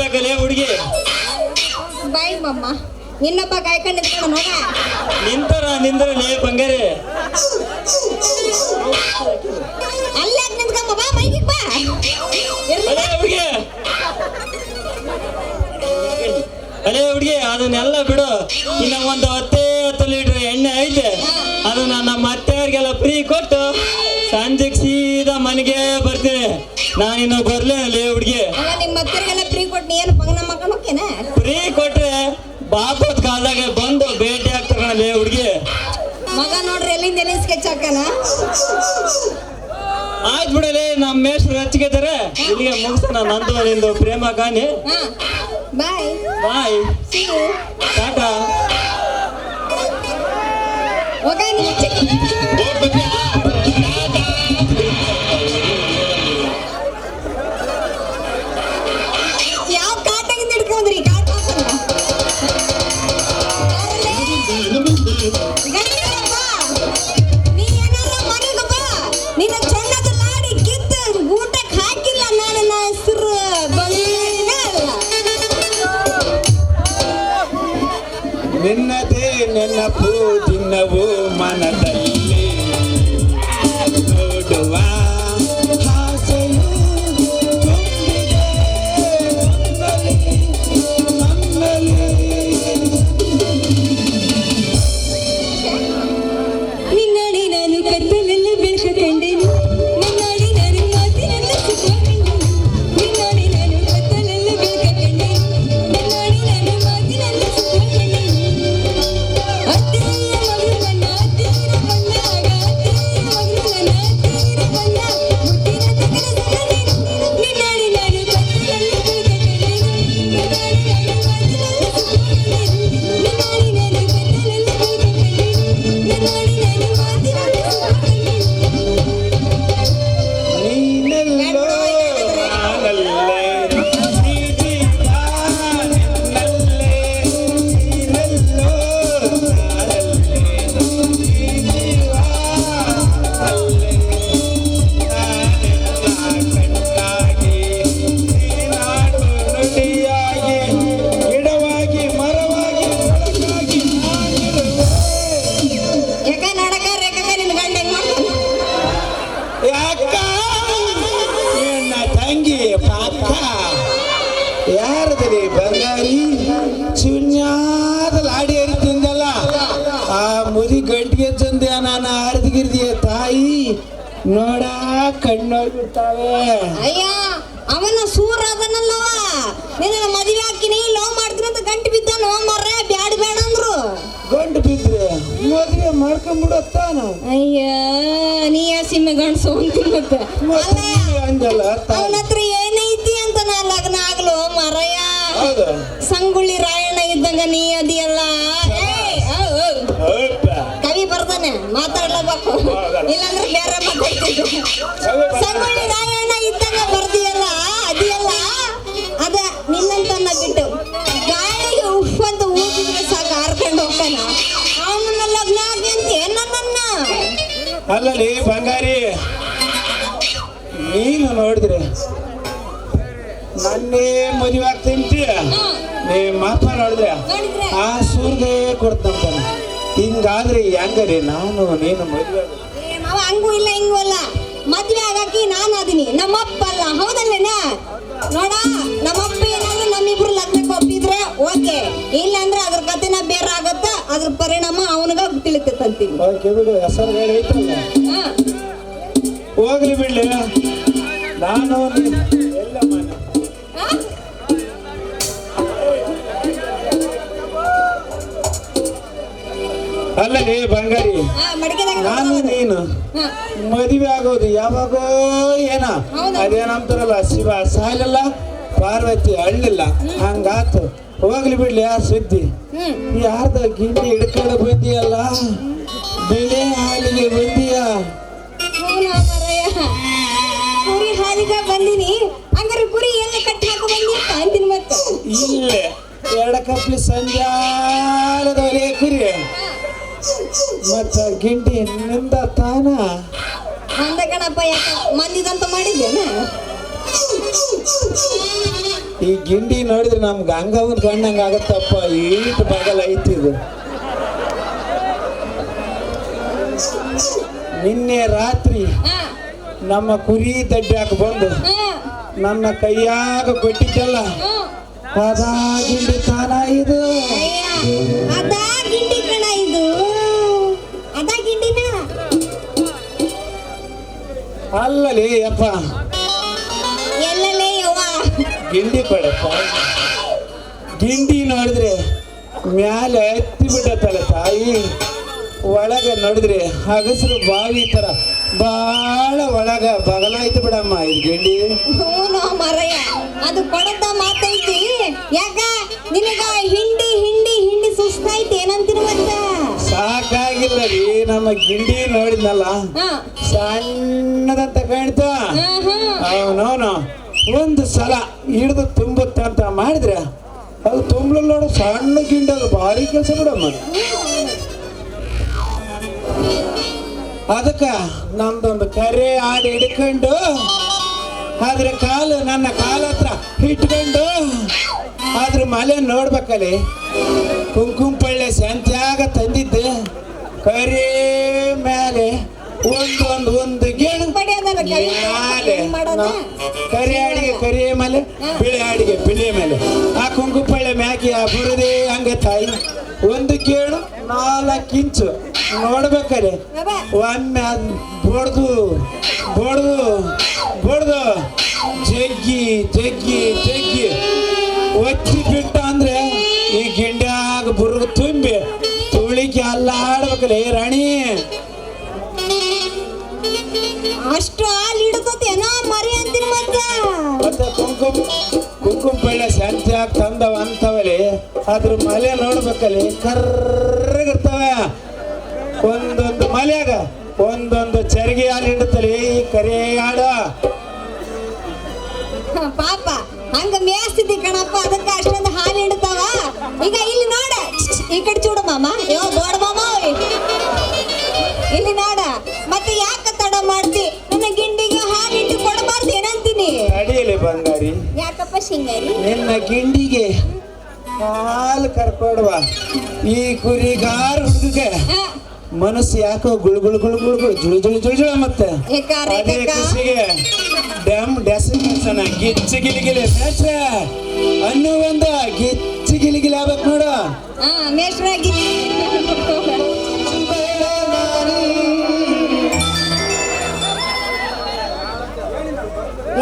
ನಿಂದಿರ್ಬೇಕಲ್ಲೇ ಹುಡುಗಿ. ಬಾಯ್ ಮಮ್ಮ, ಇನ್ನೊಬ್ಬ ಕಾಯ್ಕೊಂಡು ನಿಂತ್ಕೊಂಡು ನೋಡ. ನಿಂದ್ರಲೇ ಬಂಗಾರಿ. ಅಲ್ಲೇ ನಿಂತ್ಕೊಂಬ, ಬಾ ಮೈಗೆ ಬಾ. ಅಲೇ ಹುಡುಗಿ, ಅದನ್ನೆಲ್ಲ ಬಿಡು. ಇನ್ನ ಒಂದು 10 ಲೀಟರ್ ಎಣ್ಣೆ ಐತೆ, ಅದು ನನ್ನ ಮತ್ತೆಯವ್ರಿಗೆಲ್ಲ ಫ್ರೀ ಕೊಟ್ಟು ಸಂಜೆಗೆ ಸೀದಾ ಮನೆಗೆ ಬರ್ತೀನಿ. ನಾನಿನ್ನು ಬರ್ಲೇನಲ್ಲೇ ಹುಡುಗಿ. ನಿಮ್ಮ ಮಕ್ಕಳಿಗೆಲ್ಲ ಫ್ರೀ ಕೊಟ್ಟು ನೀ ಏನು ಪಂಗನ ಮಕ್ಕಳು ಹೋಗ್ತೇನ? ಫ್ರೀ ಕೊಟ್ರೆ ಬಾಪತ್ ಕಾಲದಾಗ ಬಂದು ಭೇಟಿ ಆಗ್ತಾರಲ್ಲೇ ಹುಡುಗಿ. ಮಗ ನೋಡ್ರಿ ಎಲ್ಲಿಂದ ಎಲ್ಲಿ ಸ್ಕೆಚ್ ಹಾಕನ. ಆಯ್ತು ಬಿಡಲಿ, ನಮ್ಮ ಮೇಷ್ಟ್ರು ಹಚ್ಚಿಗೆತಾರೆ. ಇಲ್ಲಿಗೆ ಮುಗಿಸೋಣ ನಂದು ನಿಂದು ಪ್ರೇಮ ಕಾಣಿ. ಬಾಯ್ ಬಾಯ್, ಟಾಟಾ. ಯಾವ ಕಾಟಾಗಿಂದ ಹಿಡ್ಕೊಂಡ್ರಿ? ಕಾಟ ನೀ ಏನಾರ ಮನೆಗೆ ಬಾ. ನಿನ್ನ ಚೊಣ್ಣದ ಲಾಡಿ ಕಿತ್ತು ಊಟಕ್ಕೆ ಹಾಕಿಲ್ಲ. ನನ್ನ ಹೆಸರು ಬಂಗಾರಿನ ಅಲ್ಲ. ನಿನ್ನದೇ ನೆನಪು ದಿನವೂ ಮನದಲ್ಲಿ ನೋಡುವ ಆಸೆಯು ತುಂಬಿದೆ ನನ್ನಲ್ಲಿ. ನಿನ್ನಡಿ ನಾನು ಕತ್ತಲೆಲ್ಲ ಬೆಳಕ ಕಂಡೆನು. ನಿನ್ನಡಿ ನಾನು ಮಾತಿನೆಲ್ಲ ಸುಖ ಕಂಡೆನು. ನಿನ್ನಡಿ ನಾನು ಕತ್ತಲೆಲ್ಲ ಬೆಳಕ ಕಂಡೆನು. ನಿನ್ನಡಿ ನಾನು ಮಾತಿನೆಲ್ಲ ಸುಖ ಕಂಡೆನು. ಅತ್ತೆಯ ಮಗಳು ನನ್ನ ಅತ್ತೆಯ ಬಣ್ಣಾಗ, ಅತ್ತೆಯ ಮಗಳು ನನ್ನ ಅತ್ತೆಯ ಬಣ್ಣ. ಮುಟ್ಟಿನ ತಕರ ಸಗನೇನು. ನಿನ್ನಡಿ ನಾನು ಕತ್ತಲೆಲ್ಲ ಬೆಳಕ ಕಂಡೆನು. ನಿನ್ನಡಿ ನಾನು ಮಾತಿನೆಲ್ಲ ಸುಖ ಕಂಡೆನು. ನಿನ್ನಡಿ ನಾನು ಕತ್ತಲೆಲ್ಲ ಬೆಳಕ ಕಂಡೆನು. ನಿನ್ನಡಿ ನಾನು ಮಾತಿನೆಲ್ಲ ಸುಖ ಕಂಡೆನು. ನೀನೆಲ್ಲೋ ನಾನಲ್ಲೇ, ನೀನೀಗ ನಿನ್ನಲ್ಲೇ, ನೀನೆಲ್ಲೋ ನಾನಲ್ಲೇ, ನೀನೀಗ ಅಲ್ಲೇ. ನಾನೆಲ್ಲ ಕಣ್ಣಾಗಿ, ನೀನಾಡು ನುಡಿಯಾಗಿ, ಗಿಡವಾಗಿ ಮರವಾಗಿ ಬೆಳಕಾಗಿ ನಾನಿರುವೆ. ಯಾಕ ನಡಕ ರೇಖಕ ನಿನ್ ಗಂಡ ಹೆಂಗ್ ಮಾಡ್ತಾನ? ಯಾಕ ನಿನ್ನ ತಂಗಿ ಪಾಕ ಯಾರದ್ರಿ ಬಂಗಾರಿ? ಶೂನ್ಯಾದ ಲಾಡಿ ಹರಿತಿಂದಲ್ಲ ಆ ಮುದಿ ಗಂಟಿಗೆ ಚಂದ ನಾನು ಹರಿದ್ಗಿರ್ದಿಯ ತಾಯಿ ನೋಡ ಕಣ್ಣೋಗ್ಬಿಡ್ತಾವೆ. ಅಯ್ಯ, ಅವನ ಸೂರ ಅದನ್ನಲ್ಲವ. ನಿನ್ನ ಮದುವೆ ಹಾಕಿನಿ, ಲವ್ ಮಾಡ್ತೀನಿ ಅಂತ ಗಂಟು ಬಿದ್ದಾನು. ಮರ್ರೆ ಬ್ಯಾಡ ಬೇಡ ಅಂದ್ರು. ಗಂಟು ಬಿದ್ರೆ ಮದುವೆ ಮಾಡ್ಕೊಂಡ್ಬಿಡತ್ತಾನ. ಅಯ್ಯ, ನೀ ಸಿಮ್ಮೆ ಗಂಡಸು ಅಂತೀನಿ ಮತ್ತೆ. ಅಂದಲ್ಲ ಅವನ ಹತ್ರ ಏನೈತಿ ಅಂತ ನಾ ಲಗ್ನ ಆಗ್ಲು ಮರಯ್ಯ. ಹೌದು. ಸಂಗೊಳ್ಳಿ ರಾಯಣ್ಣ ಇದ್ದಂಗ ನೀ ಅದಿಯಲ್ಲ. ಕವಿ ಬರ್ತಾನೆ, ಮಾತಾಡ್ಲೇಬೇಕು. ಇಲ್ಲಾಂದ್ರೆ ಬೇರೆ ಮಾತಾಡ್ತಿದ್ದೆ. ಸಂಗೊಳ್ಳಿ ರಾಯಣ್ಣ ಇದ್ದಂಗ ಬರ್ದಿಯಲ್ಲ, ಅದಿಯಲ್ಲ. ಅದ ನಿನ್ನಂತನ್ನ ಬಿಟ್ಟು ಗಾಳಿಗೆ ಉಫ್ ಅಂತ ಊದಿದ್ರೆ ಸಾಕು ಹಾರ್ಕೊಂಡು ಹೋಗ್ತಾನ. ಅವನನ್ನ ಲಗ್ನ ಆಗಿ ಅಂತ ನನ್ನನ್ನ. ಅಲ್ಲಲ್ಲಿ ಬಂಗಾರಿ, ನೀನು ನೋಡಿದ್ರೆ ನನ್ನೇ ಮದುವೆ ಆಗ್ತಿಂತೀಯ. ನಿಮ್ಮ ಅಪ್ಪ ನೋಡಿದ್ರೆ ನೋಡಿದ್ರೆ ಆ ಸೂರ್ಗೆ ಕೊಡ್ತಾನೆ. ಹಿಂಗಾದ್ರೆ ಹೆಂಗರಿ ನಾನು ನೀನು ಮದುವೆ ಮಾವ ಹಂಗೂ ಇಲ್ಲ ಹಿಂಗೂ ಅಲ್ಲ. ಮದ್ವೆ ಆಗಾಕಿ ನಾನು ಅದೀನಿ, ನಮ್ಮಪ್ಪ ಅಲ್ಲ. ಹೌದಲ್ಲೇನ? ನೋಡ, ನಮ್ಮಪ್ಪ ಏನಾದ್ರು ನಮ್ಮಿಬ್ರು ಲಗ್ನಕ್ಕೆ ಒಪ್ಪಿದ್ರೆ ಓಕೆ, ಇಲ್ಲ ಅಂದ್ರೆ ಅದ್ರ ಕಥೆನ ಬೇರೆ ಆಗತ್ತ. ಅದ್ರ ಪರಿಣಾಮ ಅವನಿಗ ತಿಳಿತಂತೀನಿ. ಓಕೆ ಬಿಡು, ಹೆಸರು ಗಾಡಿ ಐತಲ್ಲ, ಹೋಗ್ಲಿ ಬಿಡ್ಲಿ. ನಾನು ಎಲ್ಲ ಮಾಡಿ ಅಲ್ಲಲ್ಲಿ ಬಂಗಾರಿ, ನಾನು ನೀನು ಮದುವೆ ಆಗೋದು ಯಾವಾಗೋ ಏನ ಅದೇನಂತಾರಲ್ಲ, ಶಿವ ಸಾಲಿಲ್ಲ ಪಾರ್ವತಿ ಅಳ್ಳಿಲ್ಲ, ಹಂಗಾತು. ಹೋಗ್ಲಿ ಬಿಡ್ಲಿ ಆ ಸುದ್ದಿ. ಯಾರ್ದ ಗಿಂಡಿ ಹಿಡ್ಕೊಂಡು ಬಂದಿಯಲ್ಲ, ಬೆಳೆ ಹಾಲಿಗೆ ಬಂದಿಯ. ಕುರಿ ಹಾಲಿಗೆ ಬಂದಿನಿ. ಹಂಗಾರೆ ಕುರಿ ಎಲ್ಲ ಕಟ್ಟಿ ಹಾಕಿ ಬಂದಿ ಅಂತೀನಿ ಮತ್ತೆ. ಇಲ್ಲೇ ಎರಡು ಕಪ್ಲಿ ಸಂಜಾಲದ ಒಲೆ ಕುರಿ ಮತ್ತ ಗಿಂಡಿ ನಿಂದ ತಾನ ಅಂದ ಕಣಪ್ಪ. ಯಾಕ ಮಂದಿದಂತ ಮಾಡಿದ್ದೇನ? ಈ ಗಿಂಡಿ ನೋಡಿದ್ರೆ ನಮ್ಗೆ ಹಂಗವನ್ ಕಂಡಂಗ ಆಗತ್ತಪ್ಪ. ಈಟ್ ಬಗಲ್ ಐತಿ ಇದು. ನಿನ್ನೆ ರಾತ್ರಿ ಹಾ, ನಮ್ಮ ಕುರಿ ದಡ್ಡಾಕ ಬಂದು ಹಾ, ನನ್ನ ಕೈಯಾಗ ಕೊಟ್ಟಿದ್ದಲ್ಲ ಹಾ. ಅದಾ ಗಿಂಡಿ ತಾನ ಇದು. ಅದಾ ಗಿಂಡಿ ಕಣ ಇದು, ಅದಾ ಗಿಂಡಿನ. ಅಲ್ಲಲಿ ಅಪ್ಪ, ಎಲ್ಲಲೇ ಯವ್ವ. ಗಿಂಡಿ ಕೊಡಪ್ಪ. ಗಿಂಡಿ ನೋಡಿದ್ರೆ ಮ್ಯಾಲೆ ಎತ್ತಿ ಬಿಟ್ಟತ್ತಲ್ಲ ತಾಯಿ. ಒಳಗ ನೋಡಿದ್ರೆ ಹಗಸರು ಬಾವಿ ತರ ಬಾಳ ಒಳಗ ಬಗಲಾಯ್ತು ಬಿಡಮ್ಮ ಇದು ಗಿಂಡಿ. ಹೂನೋ ಮರಯ್ಯ, ಅದು ಕೊಡದ ಮಾತೈತಿ. ಯಾಕ ನಿನಗ ಹಿಂಡಿ ಹಿಂಡಿ ಹಿಂಡಿ ಸುಸ್ತಾಯ್ತು ಏನಂತೀರ ಮತ್ತ? ಸಾಕಾಗಿಲ್ಲ ರೀ, ನಮ್ಮ ಗಿಂಡಿ ನೋಡಿದ್ನಲ್ಲ ಹಾ, ಸಣ್ಣದಂತ ಕಾಣ್ತ. ಹಾ, ಹಾ. ಅವನವನು ಒಂದು ಸಲ ಹಿಡಿದು ತುಂಬುತ್ತಂತ ಮಾಡಿದ್ರೆ ಅದು ತುಂಬಲಿಲ್ಲ ನೋಡು. ಸಣ್ಣ ಗಿಂಡಿ, ಅದು ಭಾರಿ ಕೆಲಸ ಬಿಡಮ್ಮ. ಅದಕ್ಕ ನಮ್ದೊಂದು ಕರೆ ಆಡಿ ಹಿಡ್ಕೊಂಡು ಅದ್ರ ಕಾಲು ನನ್ನ ಕಾಲ ಹತ್ರ ಇಟ್ಕೊಂಡು ಅದ್ರ ಮಲೆ ನೋಡ್ಬೇಕಲ್ಲಿ. ಕುಂಕುಮ ಪಳ್ಳೆ ಸಂತ್ಯಾಗ ತಂದಿದ್ದೆ ಕರೆ ಮೇಲೆ ಒಂದು ಗೇಣು ಬಡಿಯೋದಲ್ಲ ಕೈ ಮ್ಯಾಲೆ ಮಾಡೋದ? ಕರಿ ಆಡಿಗೆ ಕರಿಯ ಮೇಲೆ ಬಿಳಿ ಆಡಿಗೆ ಬಿಳಿ ಮೇಲೆ ಆ ಕುಂಕುಮ ಪಳ್ಳೆ ಮ್ಯಾಕಿ ಆ ಬುರದೇ ಹಂಗ ತಾಯಿ. ಒಂದು ಗೇಣು 4 ಇಂಚು ನೋಡ್ಬೇಕಾರೆ ಒಮ್ಮೆ ಅದ್ ಬಡ್ದು ಜಗ್ಗಿ ಜಗ್ಗಿ ಜಗ್ಗಿ ಒತ್ತಿ ಬಿಟ್ಟ ಅಂದ್ರೆ ಈ ಗಿಂಡ್ಯಾಗ ಬುರ್ಗ ತುಂಬಿ ತುಳಿಕೆ ಅಲ್ಲಾಡ್ಬೇಕಲ್ಲ ರಾಣಿ. ಅಷ್ಟು ಹಾಲು ಹಿಡ್ಕೋತೇನೋ ಮರಿ ಅಂತೀನಿ ಮತ್ತೆ ಕುಂಕುಮ ಪಳ್ಳೆ ಸಂತ್ಯಾಗ ತಂದವ ಅಂತವಲ್ಲಿ ಅದ್ರ ಮಲೆ ನೋಡ್ಬೇಕಲ್ಲಿ ಕರ್ರಗಿರ್ತವೆ. ಒಂದೊಂದು ಮಲ್ಯಾಗ ಒಂದೊಂದು ಚರಿಗೆ ಹಾಲು ಹಿಡುತ್ತಲ್ಲಿ ಈ ಕರೆ ಆಡ. ಪಾಪ ಹಂಗ ಮೇಸ್ತಿದ್ದಿ ಕಣಪ್ಪ, ಅದಕ್ಕೆ ಅಷ್ಟೊಂದು ಹಾಲು ಹಿಡ್ತಾವ. ಈಗ ಇಲ್ಲಿ ನೋಡ, ಈ ಕಡೆ ಚೂಡು ಮಾಮ, ಯೋ ಬೋಡ ಮಾಮ, ಇಲ್ಲಿ ನೋಡ. ಮತ್ತೆ ಯಾಕೆ ತಡ ಮಾಡ್ತಿ? ನನ್ನ ಗಿಂಡಿಗೆ ಹಾಲು ಹಿಟ್ಟು ಕೊಡಬಾರ್ದು ಏನಂತೀನಿ? ಅಡಿಯಲ್ಲಿ ಬಂಗಾರಿ, ಯಾಕಪ್ಪ ಶಿಂಗಾರಿ? ನಿನ್ನ ಗಿಂಡಿಗೆ ಹಾಲು ಕರ್ಕೊಡುವ ಈ ಕುರಿಗಾರ ಹುಡುಗಗೆ ಮನಸ್ಸು ಯಾಕೋ ಗುಳು ಗುಳು ಗುಳು ಗುಳು ಗುಳು ಜುಳು ಜುಳು ಜುಳು ಜುಳು ಮತ್ತೆ ಅದೇ ಖುಷಿಗೆ ಡೆಸನ ಗಿಚ್ಚಿ ಗಿಲಿಗಿಲಿ ಮೇಷ್ಟ್ರ ಅನ್ನೋ ಒಂದು ಗಿಚ್ಚಿ ಗಿಲಿಗಿಲಿ ಆಗ್ಬೇಕು ನೋಡು. ಮೇಷ್ಟ್ರಾಗಿ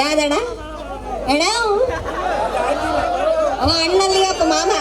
ಯಾದಣ್ಣ ಅಣ್ಣ ಅವ ಅಣ್ಣಲ್ಲಿ ಅಪ್ಪ ಮಾಮ.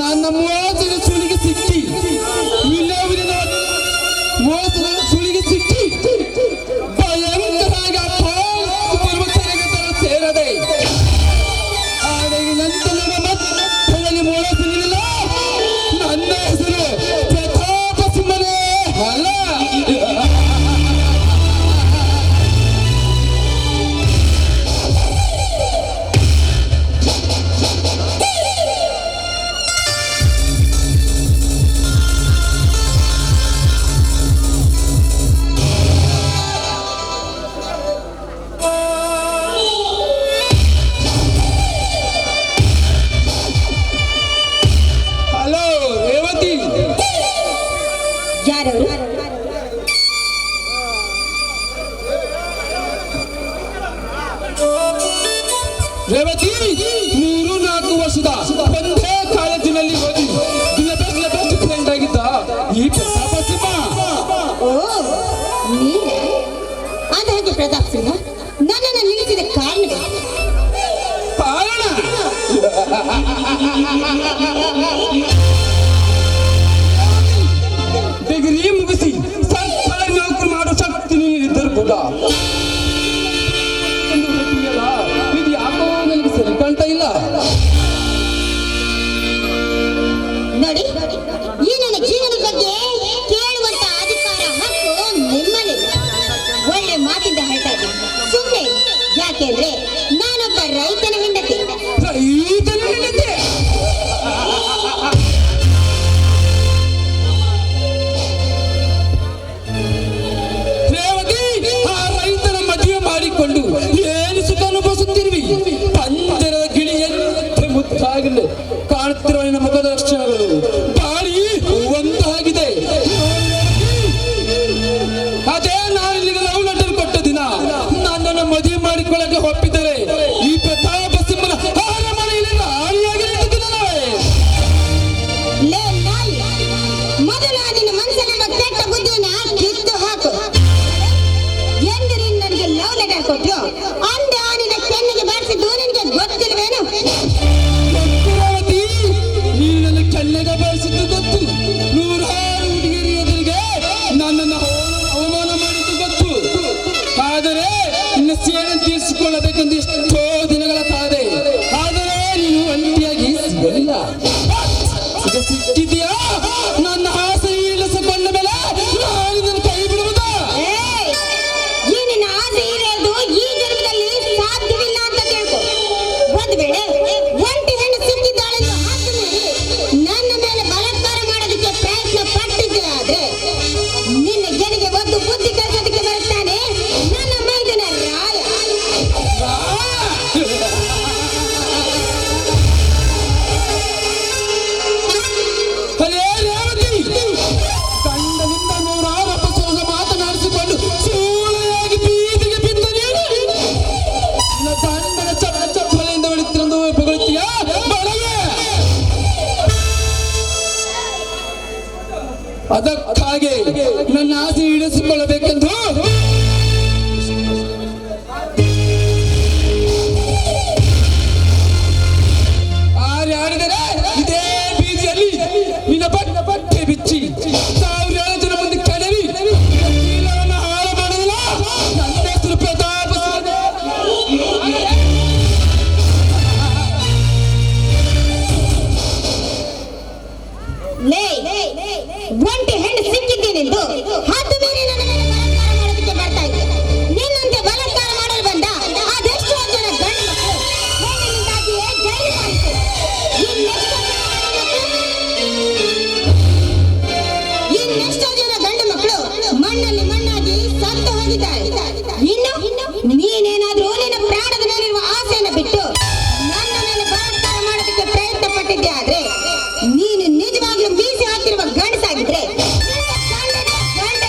ನನ್ನ ಮೋಸದ ಸುಳಿಗೆ ಸಿಕ್ಕಿ ವಿಲವಿನ ಮೋಸದ ಸುಳಿಗೆ ಸಿಕ್ಕಿ ಭಯಂಕರಾಗಿ ಪರ್ವತರಿಗೆ ಸೇರದೆ ಆದರೆ ನಂತರ ಮತ್ತದಲ್ಲಿ ಮೋಸಲಿಲ್ಲ. ನನ್ನ ಹೆಸರು ಪ್ರತಾಪ ಸಿಂಹನೇ ಅಲ್ಲ. ಹಲೋ ರೇವತಿ, ಯಾರವರು? ರೇವತಿ 3-4 ವರ್ಷದ ಒಂದೇ ಕಾಲೇಜಿನಲ್ಲಿ ಓದಿ ಬೆಸ್ಟ್ ಫ್ರೆಂಡ್ ಆಗಿದ್ದ ಈ ಪ್ರತಾಪ ಸಿಂಹ. ಓ, ನೀನ? ಅದ ಹಾಗೆ ಪ್ರತಾಪ್ ಸಿಂಹ ನನ್ನನ್ನು ನಿಲ್ಲಿಸಿದ ಕಾರಣವೇ? ಕಾರಣ ಡಿಗ್ರಿ ಮುಗಿಸಿ ಸರ್ಕಾರಿ ನೌಕರಿ ಮಾಡೋ ಶಕ್ತಿ ನೀನಿದ್ದರು ಕೂಡ ಇದು ಯಾಕೋ ನನಗೆ ಸರಿ ಕಾಣ್ತಾ ಇಲ್ಲ. ನೋಡಿ, ಈ ನನ್ನ ಜೀವನದ ಬಗ್ಗೆ ಕೇಳುವಂತ ಅಧಿಕಾರ ಹಕ್ಕು ನಿಮ್ಮಲ್ಲಿಲ್ಲ. ಒಳ್ಳೆ ಮಾತಿಂದ ಹೇಳ್ತಾ ಇದ್ದೀನಿ, ಸುಮ್ಮನೆ. ಯಾಕೆಂದ್ರೆ ನಾನೊಬ್ಬ ರೈತನ ಹೆಂಡತಿ. ರೈತನ ಹೆಂಡತಿ? ರೇವತಿ, ಆ ರೈತನ ಮದುವೆ ಮಾಡಿಕೊಂಡು ಏನು ಸುಖ ಅನುಭವಿಸುತ್ತಿರುವಿ? ಪಂಜರದ ಗಿಳಿಯಂತೆ ಮುದ್ದಾಗಲೇ ಕಾಣುತ್ತಿರುವ ನಿನ್ನ ಮುಖದ ಲಕ್ಷಣಗಳು ಬಾಳಿ ಒಂದಾಗಿದೆ. ಅದೇ ನಾನು ಇಲ್ಲಿಗೆ ಲವ್ ಲೆಟರ್ ಕೊಟ್ಟ ದಿನ ನನ್ನನ್ನು ಮದುವೆ ಮಾಡಿಕೊಳ್ಳಕ್ಕೆ ಒಪ್ಪಿದರೆ ಈ ಪ್ರತಾಪ ಸಿಂಹನ ಅರಮನೆಯಲ್ಲಿ ರಾಣಿಯಾಗಿ ನಿಂತಿದ್ದನವೇ. ಲೇ ನಾಯಿ, ಮೊದಲು ನಿನ್ನ ಮನಸ್ಸಲ್ಲಿರುವ ಕೆಟ್ಟ ಬುದ್ಧಿಯನ್ನ ಕಿತ್ತು ಹಾಕು. ಎಂದು ನೀನು ನನಗೆ ಲವ್ ಲೆಟರ್ ಕೊಟ್ಟು ಅಂದ ನಿನ್ನ ಕೆನ್ನಿಗೆ ಬಾರಿಸಿದ್ದು ನಿನಗೆ ಗೊತ್ತಿಲ್ವೇನು? ರೇವತಿ, ನೀನು ನನ್ನ ಕೆನ್ನೆಗೆ ಬೆಳೆಸಿದ್ದು ಗೊತ್ತು. 100 ಹುಡುಗಿಯರ ಎದುರಿಗೆ ನನ್ನನ್ನು ಅವಮಾನ ಮಾಡಿದ್ದು ಗೊತ್ತು. ಆದರೆ ನಿನ್ನ ಸೇನೆ ತೀರಿಸಿಕೊಳ್ಳಬೇಕೆಂದು ಎಷ್ಟೋ ದಿನಗಳ ಕಾದೆ. ಆದರೆ ನೀನು ಒಂಟಿಯಾಗಿ ಸಿಗಲಿಲ್ಲ. ಈಗ ಸಿಕ್ಕಿದೆಯಾ? ನನ್ನ ಆಸೆ ಇಳಿಸಿಕೊಂಡ ಮೇಲೆ ನಾನು ನಿನ್ನ ಕೈ ಬಿಡುವುದಾ? ಏಯ್, ಈ ನಿನ್ನ ಆಸೆ ಇರೋದು ಈ ಜನ್ಮದಲ್ಲಿ ಸಾಧ್ಯವಿಲ್ಲ ಅಂತ ತಿಳ್ಕೊ. ಒಂದ್ ವೇಳೆ ಒಂಟಿ ಹೆಣ್ಣು ಸಿಕ್ಕಿದ್ದಾಳೆಂದು ಆದ್ಮೇಲೆ ನನ್ನ ಮೇಲೆ ಬಲಾತ್ಕಾರ ಮಾಡೋದಕ್ಕೆ ಪ್ರಯತ್ನ ಪಟ್ಟಿದ್ದೆ ಆದ್ರೆ ನಿನ್ನ ಗೆನೆಗೆ ಒಂದು ಬುದ್ಧಿ ಕಲಿಸೋದಕ್ಕೆ ಬರ್ತಾನೆ ನನ್ನ ಮೈದನ ರಾಯ. ಅರೇ ರೇವತಿ, ಗಂಡನಿಂದ 100 ಅಪಸೋಸ ಮಾತನಾಡಿಸಿಕೊಂಡು ಸೂಳೆಯಾಗಿ ಬೀದಿಗೆ ಬಿದ್ದ ನೀನು ನಿನ್ನ ಗಂಡನ ಚಪ್ಪಲೆಯಿಂದ ಹೊಡಿತಿರಂದು ಹೊಗಳುತ್ತೀಯ ಬಡವೆ. ಅದಕ್ಕಾಗಿ ನನ್ನ ಆಸೆ ಈಡೇರಿಸಿಕೊಳ್ಳಬೇಕೆಂದು ಆಡಿದರೆ ಇದೇ ಬೀದಿಯಲ್ಲಿ ನಿನ್ನ ಬಟ್ಟೆ ಬಿಚ್ಚಿ 1000 ಜನ ಮುಂದೆ ಕೆಡವಿ ಶೀಲವನ್ನು ಹಾಳು ಮಾಡುವುದಿಲ್ಲ. ನನ್ನ ಹೆಸರು ಪ್ರತಾಪ ಸಿಂಹ. ಲೇ, ಒಂಟಿ ಹೆಣ್ಣು ಸಿಕ್ಕಿದ್ದೇನೆಂದು ಹತ್ತು ಮೇಲೆ ನನ್ನ ಮೇಲೆ ಬಲಾತ್ಕಾರ ಮಾಡೋದಕ್ಕೆ ಬರ್ತಾ ಇದ್ದೆ. ನಿನ್ನಂತೆ ಬಲಾತ್ಕಾರ ಮಾಡಲು ಬಂದ ಅದೆಷ್ಟೋ ಜನ ಗಂಡು ಮಕ್ಕಳು ಹೆಣ್ಣಿನಿಂದಾಗಿಯೇ ಜೈಲು ಮಾಡಿದ್ದಾರೆ. ಇನ್ನೆಷ್ಟೋ ಜನ ಗಂಡು ಮಕ್ಕಳು ಮಣ್ಣಲ್ಲಿ ಮಣ್ಣಾಗಿ ಸತ್ತು ಹೋಗಿದ್ದಾರೆ. ಇನ್ನು ನೀನೇನಾದ್ರೂ ನಿನ್ನ ಪ್ರಾಣದ ಮೇಲಿರುವ ಆಸೆಯನ್ನು ಬಿಟ್ಟು ನನ್ನ ಮೇಲೆ ಬಲಾತ್ಕಾರ ಮಾಡೋದಕ್ಕೆ ಪ್ರಯತ್ನ ಪಟ್ಟಿದ್ದೆ ಆದ್ರೆ ನೀನು ನಿಜವಾಗ್ಲೂ ಮೀಸೆ ಹಾಕಿರುವ ಗಂಡಸಾಗಿದ್ರೆ ಗಂಡ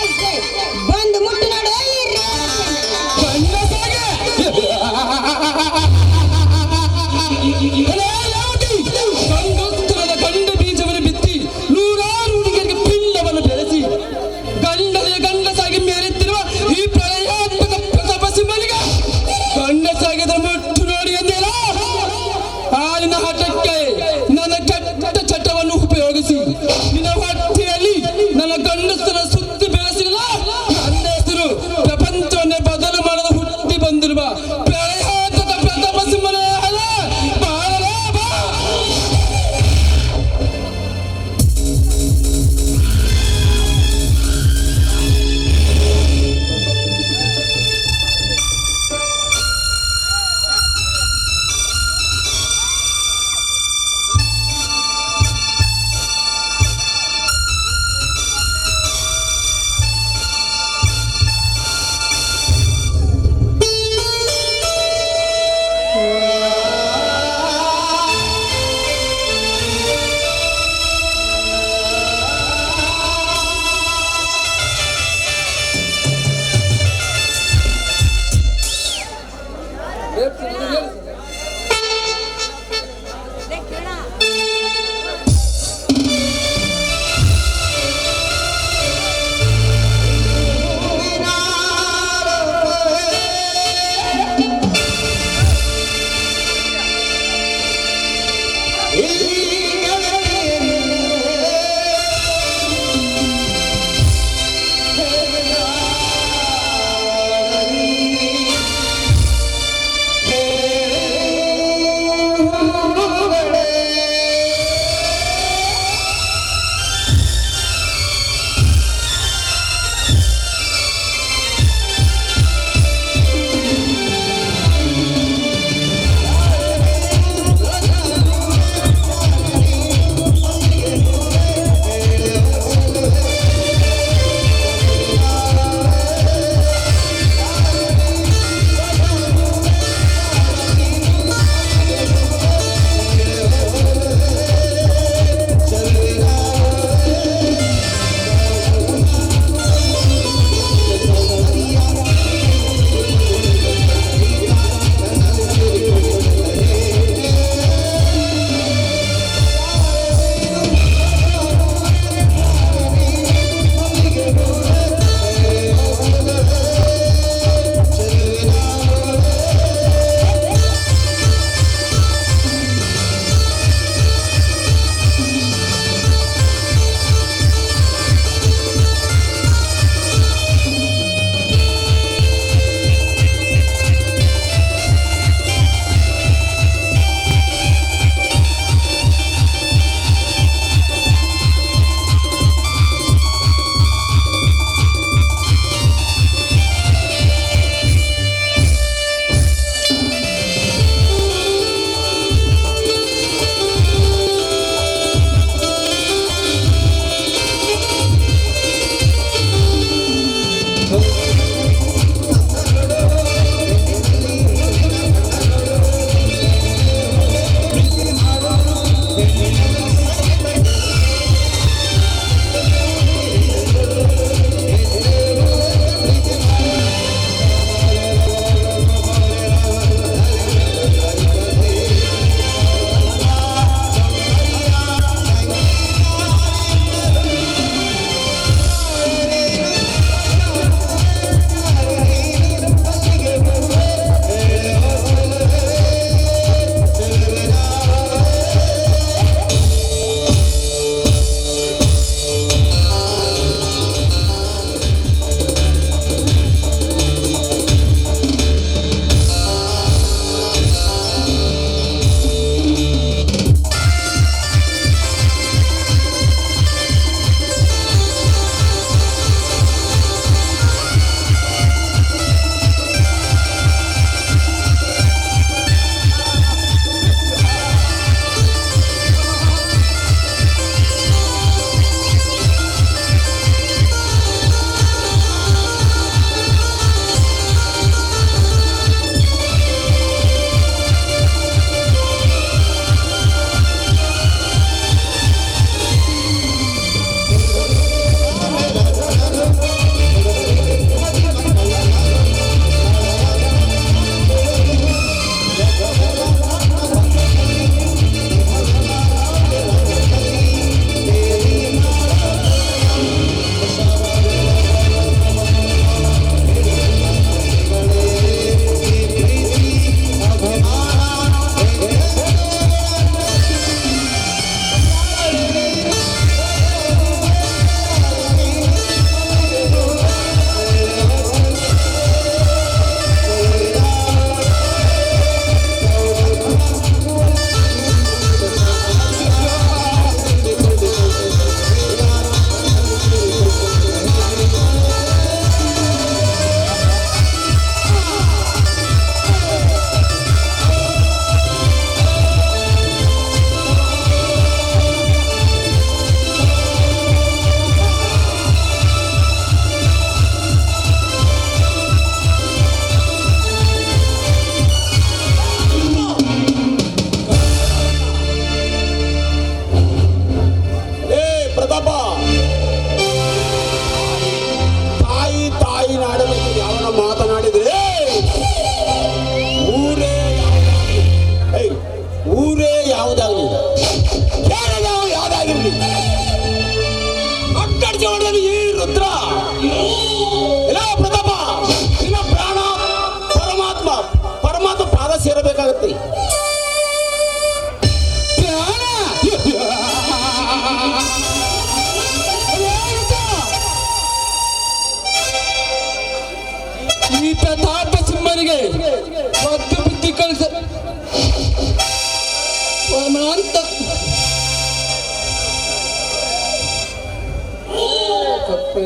ಈ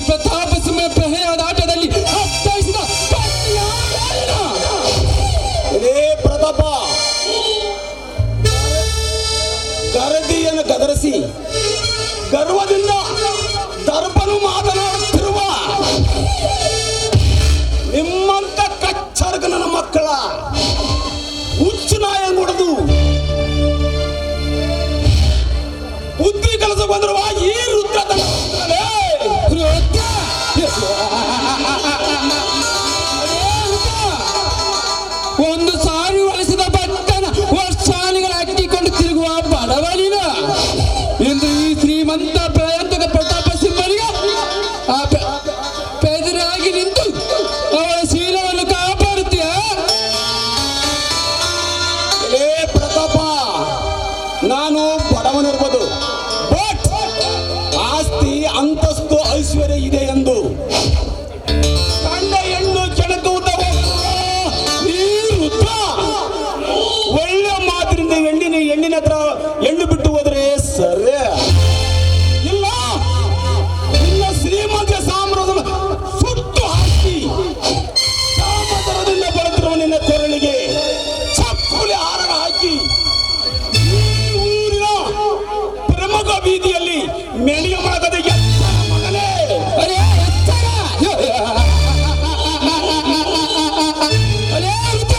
ಪ್ರತಾಪ ಸಿಂಹ ಪ್ರಹೆಯಾದ ಆಟದಲ್ಲಿ ಹತ್ತೈಸಿದ ಇದೇ ಪ್ರತಾಪ ಗರದಿಯನ್ನು ಗದರಿಸಿ ಗರ್ವದಿಂದ ದರ್ಪನು ಮಾತನಾಡುತ್ತಿರುವ ನಿಮ್ಮಂತ ಕಚ್ಚರ್ಗನ ಮಕ್ಕಳ ಹುಚ್ಚು ನಾಯ ನೋಡುದು ಬುದ್ಧಿ ಕೆಲಸ ಬಂದಿರುವ ಈ ರುದ್ರದ ಒಂದು ಸಾರಿ ಒಲಿಸಿದ ಬಟ್ಟನ ವರ್ಷಾನಿಗಳು ಹಾಕಿಕೊಂಡು ತಿರುಗುವ ಬಡವನಿನ ಇಂದು ಈ ಶ್ರೀಮಂತ ಪ್ರಯತ್ನದ ಪ್ರತಾಪ ಸಿಂಹನಿಗೆ ಪೆದರಾಗಿ ನಿಂತು ಅವಳ ಶೀಲವನ್ನು ಕಾಪಾಡುತ್ತೀಯ. ಏ ಪ್ರತಾಪ, ನಾನು ಬಡವನಿರ್ಬೋದು, ಬಟ್ ಆಸ್ತಿ ಅಂತಸ್ತು ಐಶ್ವರ್ಯ ಇದೆ ಎಂದು ಕಂಡ ಹೆಣ್ಣು ಕೆಣಕುವುದ ಈ ರುದ್ರ ಒಳ್ಳೆ ಮಾತಿನಿಂದ ಹೆಣ್ಣಿನ ಹತ್ರ ಹೆಣ್ಣು ಬಿಟ್ಟು ಹೋದ್ರೆ ಸರಿ ಇಲ್ಲ. ನಿನ್ನ ಶ್ರೀಮಂತ ಸಾಮ್ರಾಜ್ಯ ಸುಟ್ಟು ಹಾಕಿ ಕಾಮದರದಿಂದ ಬಳತಿರುವ ನಿನ್ನ ಕೊರಳಿಗೆ ಚಪ್ಪಲಿ ಹಾರ ಹಾಕಿ ಈ ಊರಿನ ಪ್ರಮುಖ ಬೀದಿಯಲ್ಲಿ ಮೆಣಿಗೆ ಮಾಡದ ಎತ್ತರ ಮಗನೇ. ಅರೇ ಎತ್ತರ! ಅರೇ ರುದ್ರ!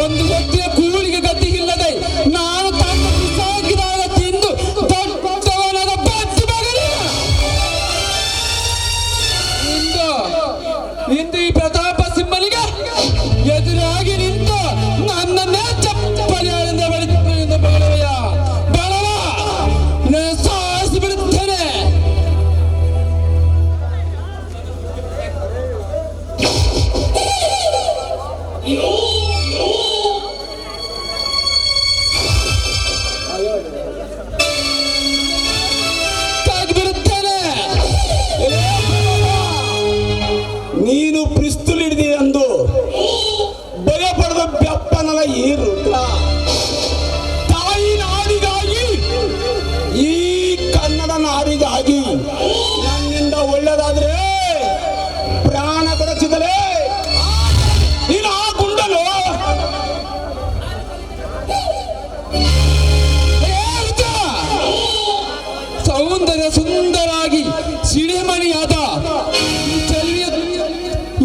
ಒಂದು ಹೊತ್ತಿನ ಕೂಲಿಗೆ ಗದ್ದಿಗಿಲ್ಲದೆ ನಾನು ತಮ್ಮ ಬಿಸಾಕಿದಾಗ ತಿಂದು ದೊಡ್ಡವನಾದ ಬಚ್ಚು ಮಗನೇ. ಇಂದು ಈ ಪ್ರತಾಪ ಸಿಂಹನಿಗೆ ಎದುರಾಗಿ ನಿಂತು ನನ್ನನ್ನೇ ಚಪ್ಪಲಿಯಿಂದ ಬಡವಯ್ಯ ಬಡವ ಸಾಯಿಸಿ ಬಿಡುತ್ತೇನೆ. ತಾಗಿಬಿಡುತ್ತೇನೆ. ನೀನು ಪ್ರಿಸ್ತುಲ್ ಹಿಡಿದಿ ಎಂದು ಭಯ ಪಡೆದ ಬೆಪ್ಪನಲ್ಲ ಈ ರುದ್ರ. ತಾಯಿ ನಾಡಿಗಾಗಿ, ಈ ಕನ್ನಡ ನಾಡಿಗಾಗಿ ನನ್ನಿಂದ ಒಳ್ಳೆದಾದ್ರೆ ಪ್ರಾಣ ಕೊಡಚಿದಲೇ ನೀನು ಆ ಗುಂಡಲು. ಸೌಂದರ್ಯ ಸುಂದರಾಗಿ ಸಿಡಿಮಣಿಯಾದ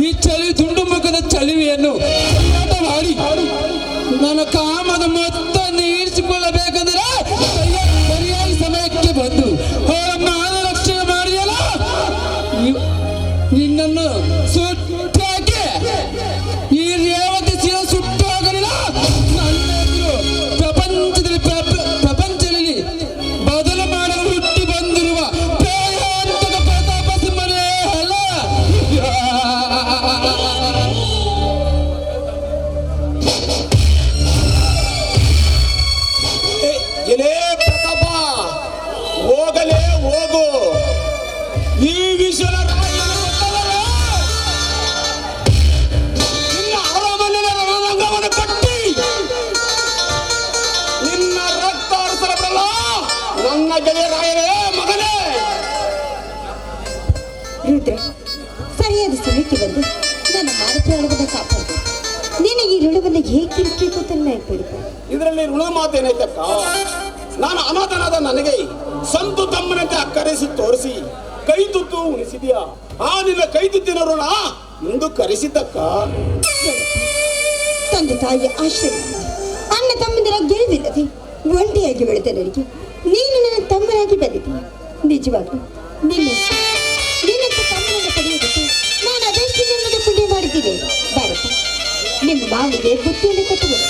ಈ ಚಳಿ ತುಂಡು ಮುಖದ ಚಳಿವೆಯನ್ನು ಮಾಡಿ ನನ್ನ ಕಾಮದ ಮೊತ್ತವನ್ನು ಈರಿಸಿಕೊಳ್ಳಬೇಕೆಂದರೆ ಸರಿಯಾಗಿ ಸಮಯಕ್ಕೆ ಬಂದು ಅವರ ಮಾನ ರಕ್ಷಣೆ ಮಾಡಿಯಲ್ಲ, ನಿನ್ನನ್ನು ಸುಟ್ಟಾಕಿ ಈ ರೇವತಿ ಶಿರ ಸುಟ್ಟು ಹೋಗಲಿಲ್ಲ. ನನ್ನ ಎದುರು ಪ್ರಪಂಚದಲ್ಲಿ ಬದಲು ಮಾಡಲು ಹುಟ್ಟಿ ಬಂದಿರುವ ಪ್ರೇಯಾಂತಕ ಪ್ರತಾಪ ಸಿಂಹನೇ ಅಲ್ಲ. ಎಲೇ ಪ್ರತಾಪ, ಹೋಗಲೇ ಹೋಗು. ಈ ವಿಷಯದ ರಾಜನ ಗೊತ್ತಲ್ಲವೇ? ನಿನ್ನ ಅರಮನೆಯ ರಣರಂಗವನ್ನು ಕಟ್ಟಿ ನಿನ್ನ ರಕ್ತ ಹರಿಸಲಬಲ್ಲ ನನ್ನ ಗೆಳೆಯ ರಾಯರೇ ಮಗನೇ. ರುದ್ರ, ಸರಿಯಾದ ಸಮಯಕ್ಕೆ ಬಂದು ನನ್ನ ಮಾರುತವನ್ನು ಕಾಪಾಡಿದೆ. ನಿನಗೆ ಈ ಋಣವನ್ನು ಹೇಗೆ ತೀರಿಸಬೇಕಂತ ಹೇಳ್ಬಿಡ್ತ. ಇದರಲ್ಲಿ ಋಣ ಮಾತೇನೈತಕ್ಕ? ನಾನು ಅನಾಥನಾದ ನನಗೆ ಸಂತು ತಮ್ಮನಂತೆ ಅಕ್ಕರಿಸಿ ತೋರಿಸಿ ಕೈ ತುತ್ತು ಉಣಿಸಿದ್ಯಾ? ಆ ನಿನ್ನ ಕೈ ತುತ್ತಿನ ಋಣ ಇಂದು ಕರೆಸಿದ್ದಕ್ಕ. ತಂದೆ ತಾಯಿಯ ಆಶ್ರಯ, ಅಣ್ಣ ತಮ್ಮಂದಿರ ಗೆಲುವಿಲ್ಲದೆ ಒಂಟಿಯಾಗಿ ಬೆಳೆದ ನನಗೆ ನೀನು ನನ್ನ ತಮ್ಮನಾಗಿ ಬಂದಿದ್ದೀಯ. ನಿಜವಾಗ್ಲೂ ನಿನ್ನಂತ ತಮ್ಮನನ್ನು ಪಡೆಯುವುದಕ್ಕೆ ನಾನು ಅದೆಷ್ಟು ಜನ್ಮದ ಪುಣ್ಯ ಮಾಡಿದ್ದೀನಿ. ಭಾರತ ನಿಮ್ಮ ಮಾವಿಗೆ ಬುತ್ತಿಯನ್ನು ಕಟ್ಟುವುದು.